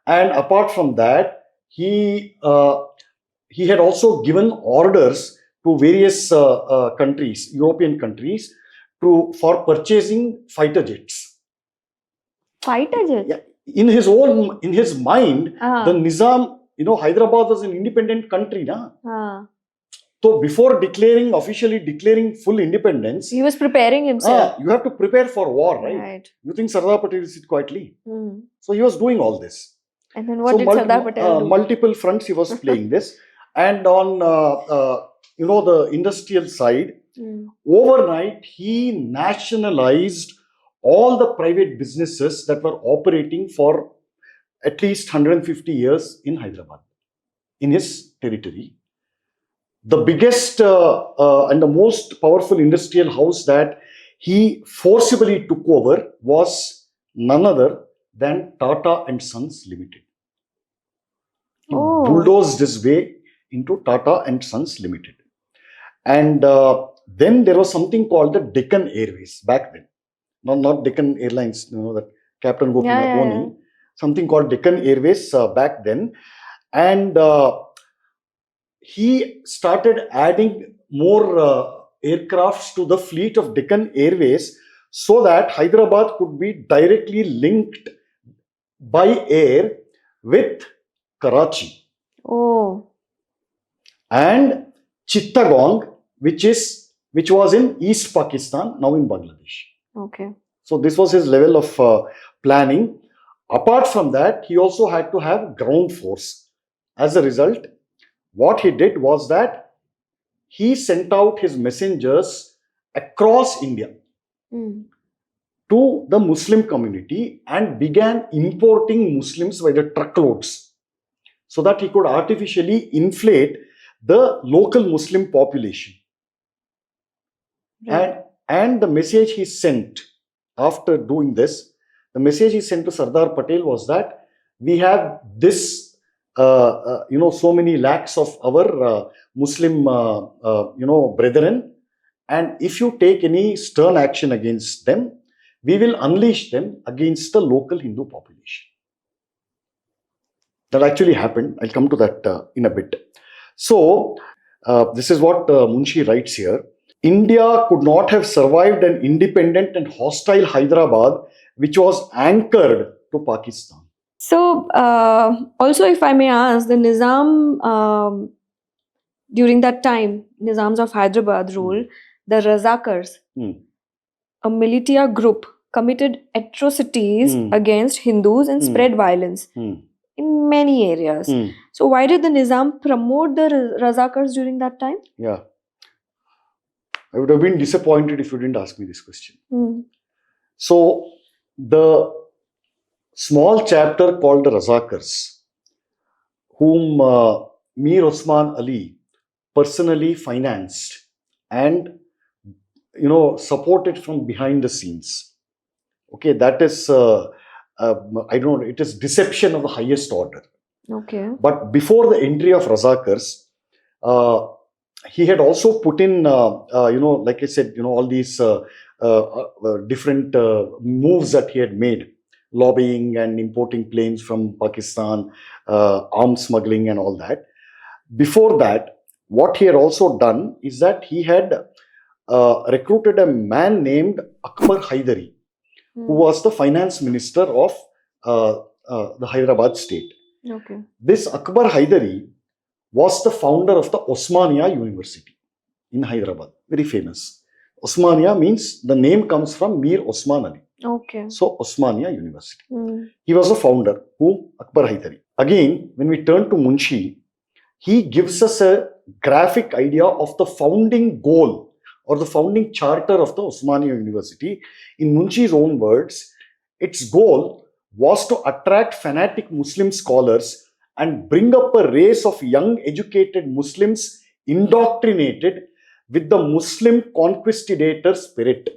And apart from that, he had also given orders to various countries, European countries, for purchasing fighter jets. Fighter jets? Yeah. In his mind, the Nizam, Hyderabad was an independent country, na? So before officially declaring full independence, he was preparing himself. You have to prepare for war, right? You think Sardar Patel will sit quietly? So he was doing all this. And then what did Sardar Patel do? Multiple fronts he was playing this. And on the industrial side, overnight he nationalized all the private businesses that were operating for at least 150 years in Hyderabad, in his territory. The biggest and the most powerful industrial house that he forcibly took over was none other than Tata and Sons Limited. He bulldozed his way into Tata and Sons Limited. And then there was something called the Deccan Airways back then. Not Deccan Airlines, that Captain Gopinath owning. Something called Deccan Airways back then. And he started adding more aircrafts to the fleet of Deccan Airways so that Hyderabad could be directly linked by air with Karachi. And Chittagong, which was in East Pakistan, now in Bangladesh. Okay. So this was his level of planning. Apart from that, he also had to have ground force. As a result, what he did was that he sent out his messengers across India to the Muslim community and began importing Muslims by the truckloads so that he could artificially inflate the local Muslim population. Right. And the message he sent after doing this, the message he sent to Sardar Patel was that we have this, so many lakhs of our Muslim, brethren, and if you take any stern action against them, we will unleash them against the local Hindu population. That actually happened. I'll come to that in a bit. So, this is what Munshi writes here. India could not have survived an independent and hostile Hyderabad, which was anchored to Pakistan. So, also if I may ask, the Nizam, during that time, Nizams of Hyderabad rule, the Razakars, a militia group, committed atrocities against Hindus and spread violence in many areas. So why did the Nizam promote the Razakars during that time? Yeah. I would have been disappointed if you didn't ask me this question. So the small chapter called the Razakars, whom Mir Osman Ali personally financed and supported from behind the scenes. Okay, that is I don't know, it is deception of the highest order. Okay. But before the entry of Razakars, he had also put in, like I said, all these different moves that he had made, lobbying and importing planes from Pakistan, arms smuggling and all that. Before that, what he had also done is that he had recruited a man named Akbar Haidari, who was the finance minister of the Hyderabad state. Okay. This Akbar Haidari was the founder of the Osmania University in Hyderabad, very famous. Osmania means the name comes from Mir Osman Ali. Okay. So Osmania University. He was the founder, who Akbar Haidari. Again, when we turn to Munshi, he gives us a graphic idea of the founding goal or the founding charter of the Osmania University. In Munshi's own words, its goal was to attract fanatic Muslim scholars and bring up a race of young educated Muslims indoctrinated with the Muslim conquistator spirit.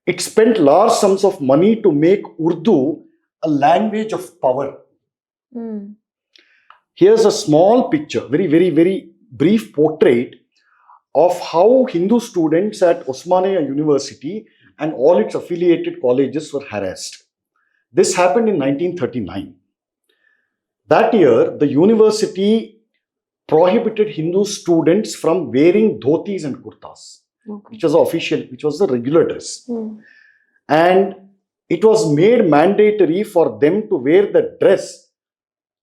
It spent large sums of money to make Urdu a language of power. Here's a small picture, very, very, very brief portrait of how Hindu students at Osmania University and all its affiliated colleges were harassed. This happened in 1939. That year, the university prohibited Hindu students from wearing dhotis and kurtas, which was official, which was the regular dress. And it was made mandatory for them to wear the dress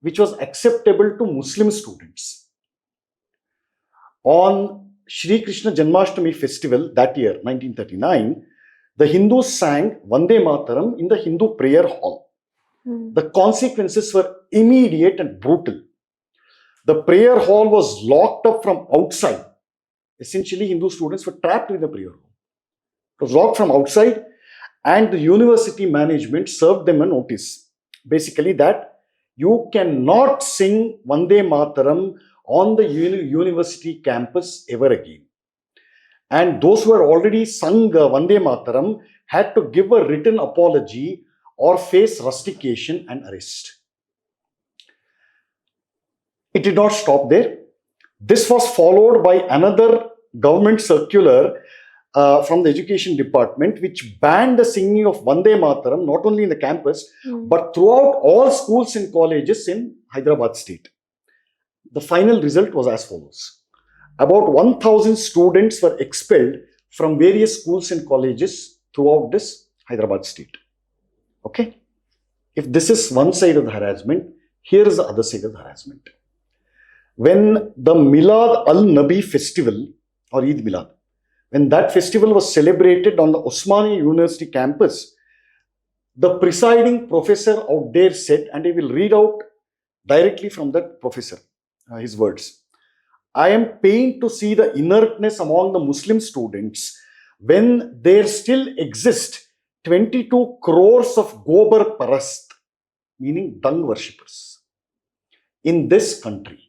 which was acceptable to Muslim students. On Shri Krishna Janmashtami festival that year, 1939, the Hindus sang Vande Mataram in the Hindu prayer hall. The consequences were immediate and brutal. The prayer hall was locked up from outside. Essentially, Hindu students were trapped in the prayer hall. It was locked from outside, and the university management served them a notice. Basically, that you cannot sing Vande Mataram on the university campus ever again. And those who had already sung Vande Mataram had to give a written apology or face rustication and arrest. It did not stop there. This was followed by another government circular from the education department, which banned the singing of Vande Mataram not only in the campus but throughout all schools and colleges in Hyderabad state. The final result was as follows. About 1,000 students were expelled from various schools and colleges throughout this Hyderabad state. Okay? If this is one side of the harassment, here is the other side of the harassment. When the Milad al-Nabi festival, or Eid Milad, when that festival was celebrated on the Osmania University campus, the presiding professor out there said, and I will read out directly from that professor, his words. I am pained to see the inertness among the Muslim students when there still exist 22 crores of Gobar Parast, meaning dung worshippers, in this country.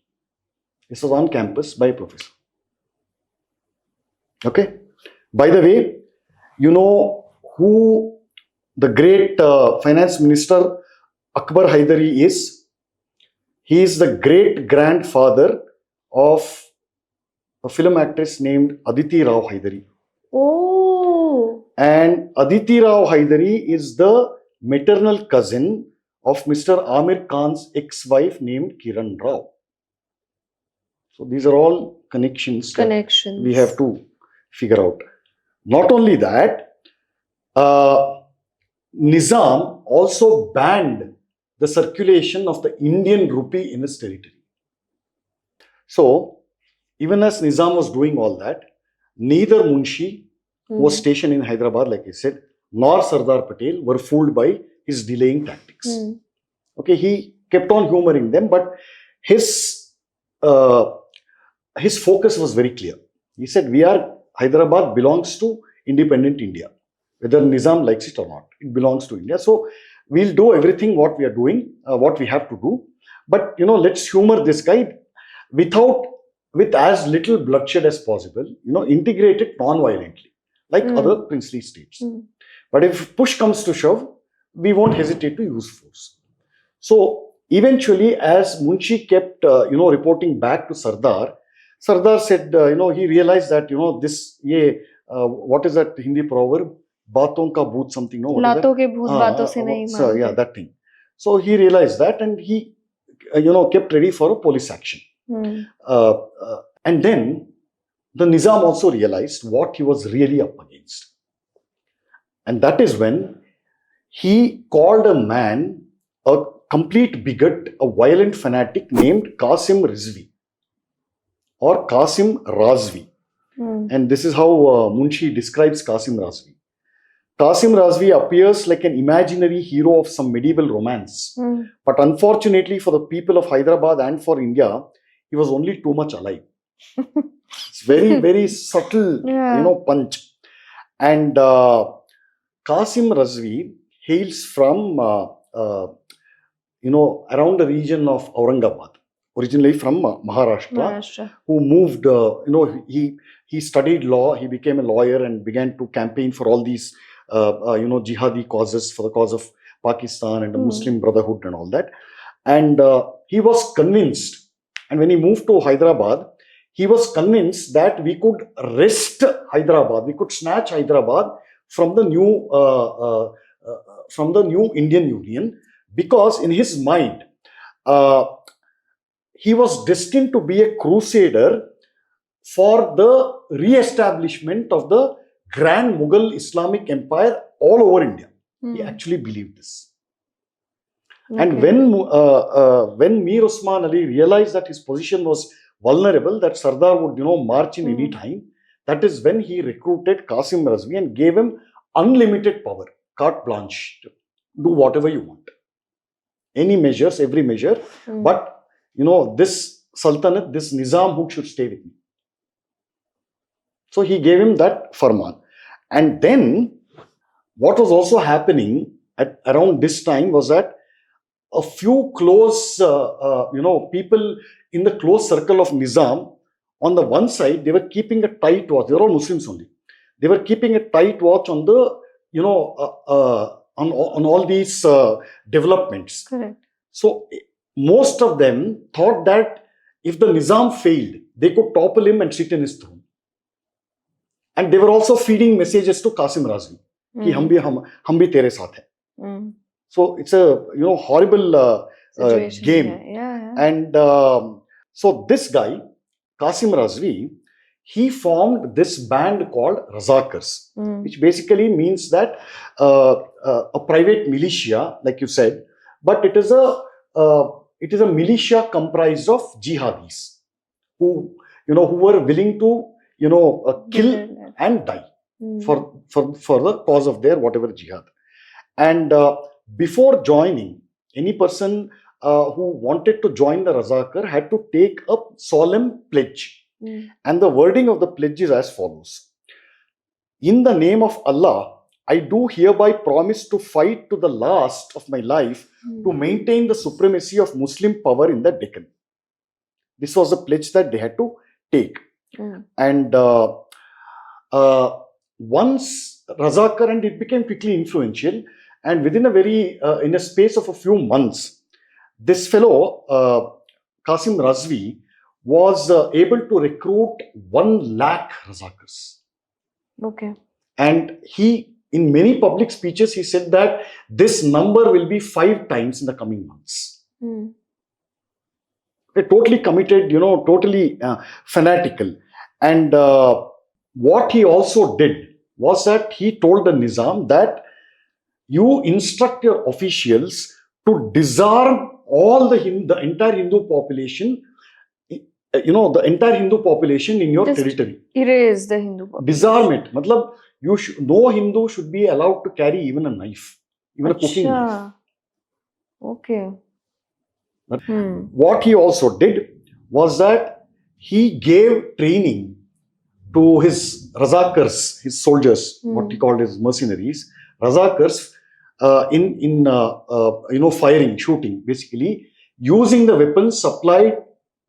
This was on campus by a professor. Okay. By the way, you know who the great finance minister Akbar Haidari is? He is the great grandfather of a film actress named Aditi Rao Haidari. Oh. And Aditi Rao Haidari is the maternal cousin of Mr. Amir Khan's ex-wife named Kiran Rao. So these are all connections we have to figure out. Not only that, Nizam also banned the circulation of the Indian rupee in his territory. So, even as Nizam was doing all that, neither Munshi, who was stationed in Hyderabad, like I said, nor Sardar Patel were fooled by his delaying tactics. Okay, he kept on humoring them, but his focus was very clear. He said, Hyderabad belongs to independent India, whether Nizam likes it or not. It belongs to India. So we'll do everything what we are doing, what we have to do. But let's humor this guy with as little bloodshed as possible. Integrate it non-violently, like other princely states. But if push comes to shove, we won't hesitate to use force. So eventually, as Munshi kept reporting back to Sardar, Sardar said, he realized that what is that Hindi proverb? Baaton ka bhoot something, no? What is that? Laton ke bhoot baaton se nahi So, yeah, mante. that thing. So he realized that, and he, kept ready for a police action. And then the Nizam also realized what he was really up against. And that is when he called a man, a complete bigot, a violent fanatic named Qasim Rizvi or Qasim Razvi. And this is how Munshi describes Qasim Razvi. Qasim Razvi appears like an imaginary hero of some medieval romance. But unfortunately for the people of Hyderabad and for India, he was only too much alive. It's very, very subtle, punch. And Qasim Razvi hails from, around the region of Aurangabad, originally from Maharashtra, who moved, he studied law, he became a lawyer and began to campaign for all these, jihadi causes, for the cause of Pakistan and the Muslim Brotherhood and all that. And he was convinced, and when he moved to Hyderabad, he was convinced that we could wrest Hyderabad, we could snatch Hyderabad from the new Indian Union, because in his mind, he was destined to be a crusader for the re-establishment of the grand Mughal Islamic Empire all over India. He actually believed this. Okay. And when Mir Osman Ali realized that his position was vulnerable, that Sardar would march in any time, that is when he recruited Qasim Razvi and gave him unlimited power, carte blanche, do whatever you want, any measures, every measure, but this Sultanate, this Nizam who should stay with me. So he gave him that farman. And then what was also happening at around this time was that a few close, people in the close circle of Nizam, on the one side, they were keeping a tight watch. They were all Muslims only. They were keeping a tight watch on the, on all these developments. Correct. So most of them thought that if the Nizam failed, they could topple him and sit in his throne. And they were also feeding messages to Qasim Razvi, ki hum bhi tere saath hai. So it's a horrible game. Yeah. And so this guy, Qasim Razvi, he formed this band called Razakars, which basically means that a private militia, like you said, but it is a militia comprised of jihadis who were willing to kill and die for the cause of their whatever jihad. And before joining, any person who wanted to join the Razakar had to take a solemn pledge. And the wording of the pledge is as follows: in the name of Allah, I do hereby promise to fight to the last of my life to maintain the supremacy of Muslim power in the Deccan. This was the pledge that they had to take. And once Razakar, and it became quickly influential, and within in a space of a few months, this fellow, Qasim Razvi, was able to recruit 1 lakh Razakars. Okay. And he, in many public speeches, he said that this number will be 5 times in the coming months. They're totally committed, totally fanatical. And what he also did was that he told the Nizam that you instruct your officials to disarm all the entire Hindu population, the entire Hindu population in your territory. Erase the Hindu population. Disarm it. Matlab, no Hindu should be allowed to carry even a knife, even a cooking knife. Okay. What he also did was that he gave training to his Razakars, his soldiers, what he called his mercenaries, Razakars, in firing, shooting, basically using the weapons supplied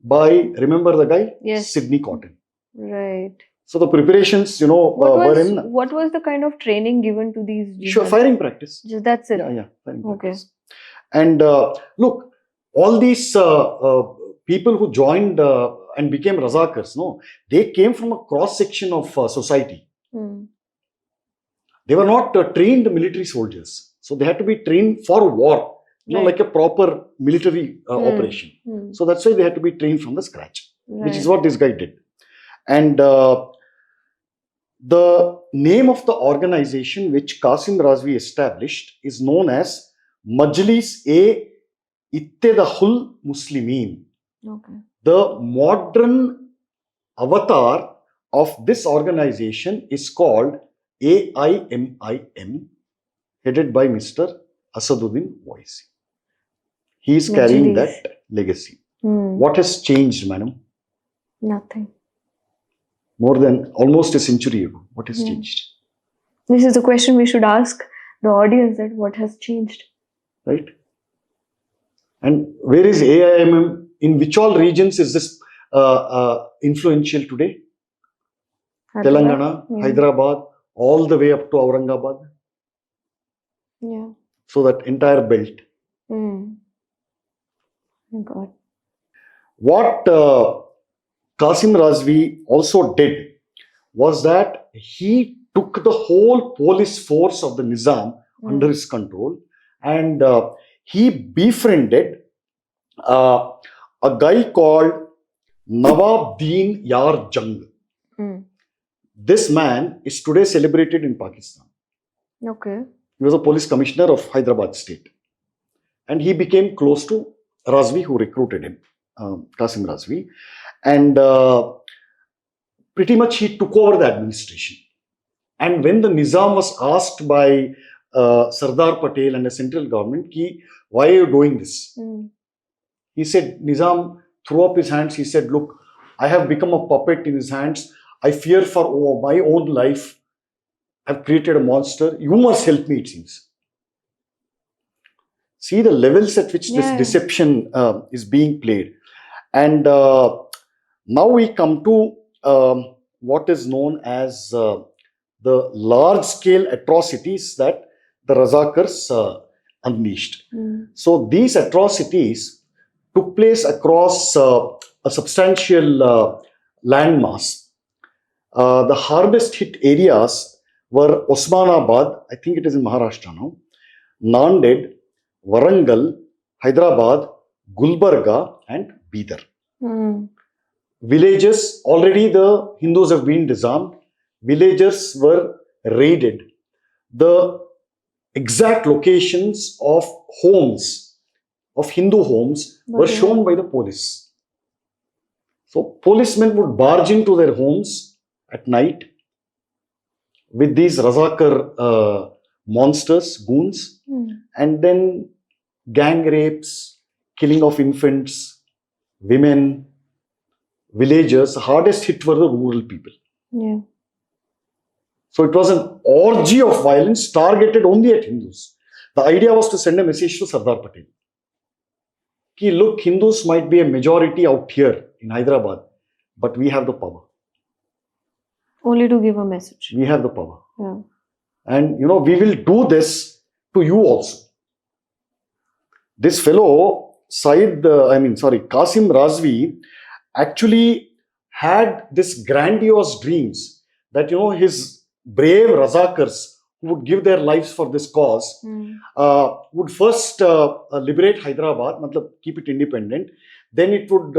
by, remember the guy? Yes. Sydney Cotton. Right. So the preparations, were in. What was the kind of training given to these? Sure, firing practice. Just that's it. Yeah, firing practice. And look, all these people who joined and became Razakars, they came from a cross section of society. Hmm. They were not trained military soldiers. So they had to be trained for war, Right. like a proper military operation. So that's why they had to be trained from the scratch, which is what this guy did. And the name of the organization which Qasim Razvi established is known as Majlis-e-Ittihadul Muslimin. Okay. The modern avatar of this organization is called AIMIM, headed by Mr. Asaduddin Owaisi. He is carrying Majlis. that legacy. What has changed, madam? Nothing. More than almost a century ago. What has changed? This is the question we should ask the audience, that what has changed. Right? And where is AIMM? In which all regions is this influential today? Telangana, Hyderabad, all the way up to Aurangabad. Yeah. So that entire belt. Oh God. What Qasim Razvi also did was that he took the whole police force of the Nizam under his control, and he befriended a guy called Nawab Deen Yar Jung. This man is today celebrated in Pakistan. Okay. He was a police commissioner of Hyderabad state. And he became close to Razvi, who recruited him, Qasim Razvi. And pretty much he took over the administration. And when the Nizam was asked by Sardar Patel and the central government, why are you doing this? He said, Nizam threw up his hands. He said, look, I have become a puppet in his hands. I fear for my own life. I've created a monster. You must help me, it seems. See the levels at which this deception is being played. And now we come to what is known as the large-scale atrocities that the Razakars unleashed. So these atrocities took place across a substantial landmass. The hardest hit areas were Osmanabad, I think it is in Maharashtra now, Nanded, Warangal, Hyderabad, Gulbarga, and Bidar. Villages, already the Hindus have been disarmed. Villages were raided. The exact locations of homes, of Hindu homes, were shown by the police. So policemen would barge into their homes at night with these Razakar monsters, goons, and then gang rapes, killing of infants, women, villagers. The hardest hit were the rural people. Yeah. So it was an orgy of violence targeted only at Hindus. The idea was to send a message to Sardar Patel. Ki, look, Hindus might be a majority out here in Hyderabad, but we have the power. Only to give a message. We have the power. Yeah. And, we will do this to you also. This fellow, Qasim Razvi, actually had this grandiose dreams that, his brave Razakars who would give their lives for this cause would first liberate Hyderabad, keep it independent. Then it would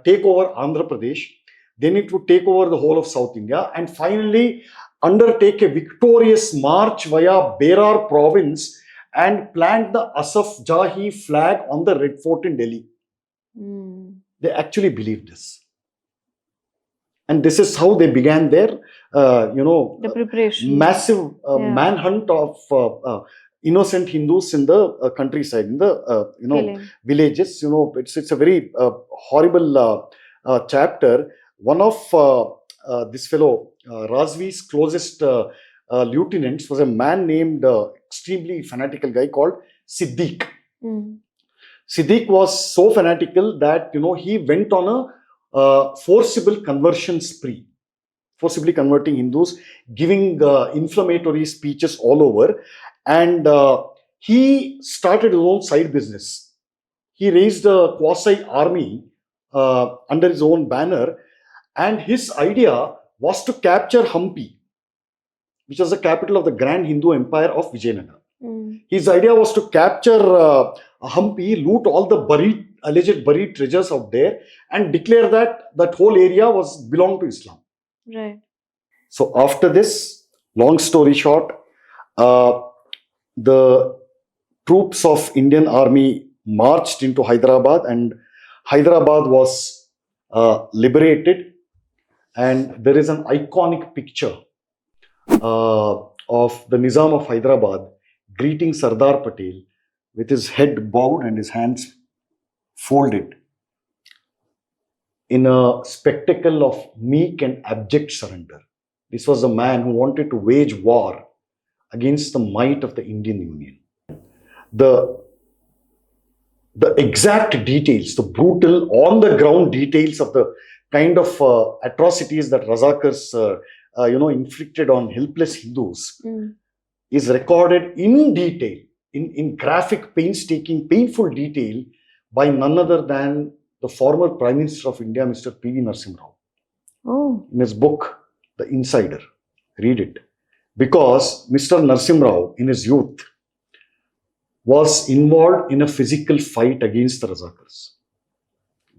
take over Andhra Pradesh. Then it would take over the whole of South India, and finally undertake a victorious march via Berar province and plant the Asaf Jahi flag on the Red Fort in Delhi. They actually believed this. And this is how they began their, the preparation. Massive manhunt of innocent Hindus in the countryside, in the, villages. It's a very horrible chapter. One of this fellow, Razvi's closest lieutenants was a man named, extremely fanatical guy called Siddiq. Siddiq was so fanatical that, he went on a forcible conversion spree, forcibly converting Hindus, giving inflammatory speeches all over. And he started his own side business. He raised a quasi-army under his own banner. And his idea was to capture Hampi, which was the capital of the Grand Hindu Empire of Vijayanagara. His idea was to capture Hampi, loot all the alleged buried treasures out there, and declare that that whole area belonged to Islam. Right. So after this, long story short, the troops of Indian army marched into Hyderabad, and Hyderabad was liberated. And there is an iconic picture of the Nizam of Hyderabad greeting Sardar Patel with his head bowed and his hands folded in a spectacle of meek and abject surrender. This was a man who wanted to wage war against the might of the Indian Union. The exact details, the brutal, on-the-ground details of the kind of atrocities that Razakars, inflicted on helpless Hindus is recorded in detail, in graphic, painstaking, painful detail by none other than the former Prime Minister of India, Mr. P.V. Narasimha Rao. Oh. In his book, The Insider. Read it. Because Mr. Narasimha Rao, in his youth, was involved in a physical fight against the Razakars,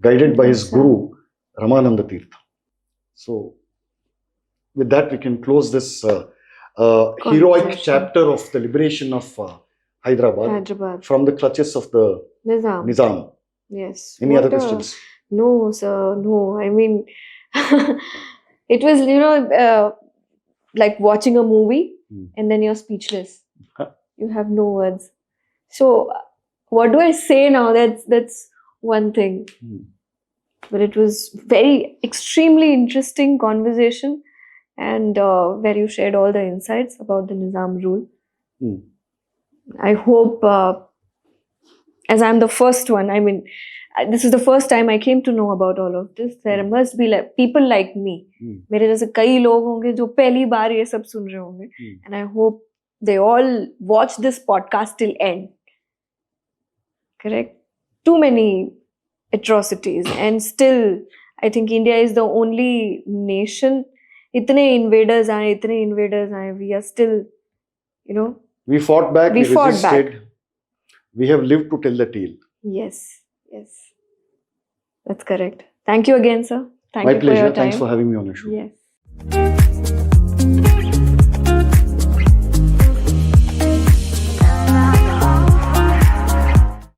guided by his guru, Ramananda Tirtha. So, with that, we can close this heroic chapter of the liberation of Hyderabad from the clutches of the Nizam. Yes. Any other questions? No, sir. No. I mean, it was, like watching a movie and then you're speechless. You have no words. So, what do I say now? That's one thing. But it was extremely interesting conversation, and where you shared all the insights about the Nizam rule. I hope, as I'm the first one, I mean, this is the first time I came to know about all of this. There must be people like me. मेरे जैसे कई लोग होंगे जो पहली बार ये सब सुन रहे होंगे. And I hope they all watch this podcast till end. Correct? Too many atrocities, and still I think India is the only nation. इतने invaders आए, we are still, we fought back, we fought resisted. back. We have lived to tell the tale. Yes. That's correct. Thank you again, sir. Thank My you pleasure. for your time. Thanks for having me on your show. Yes.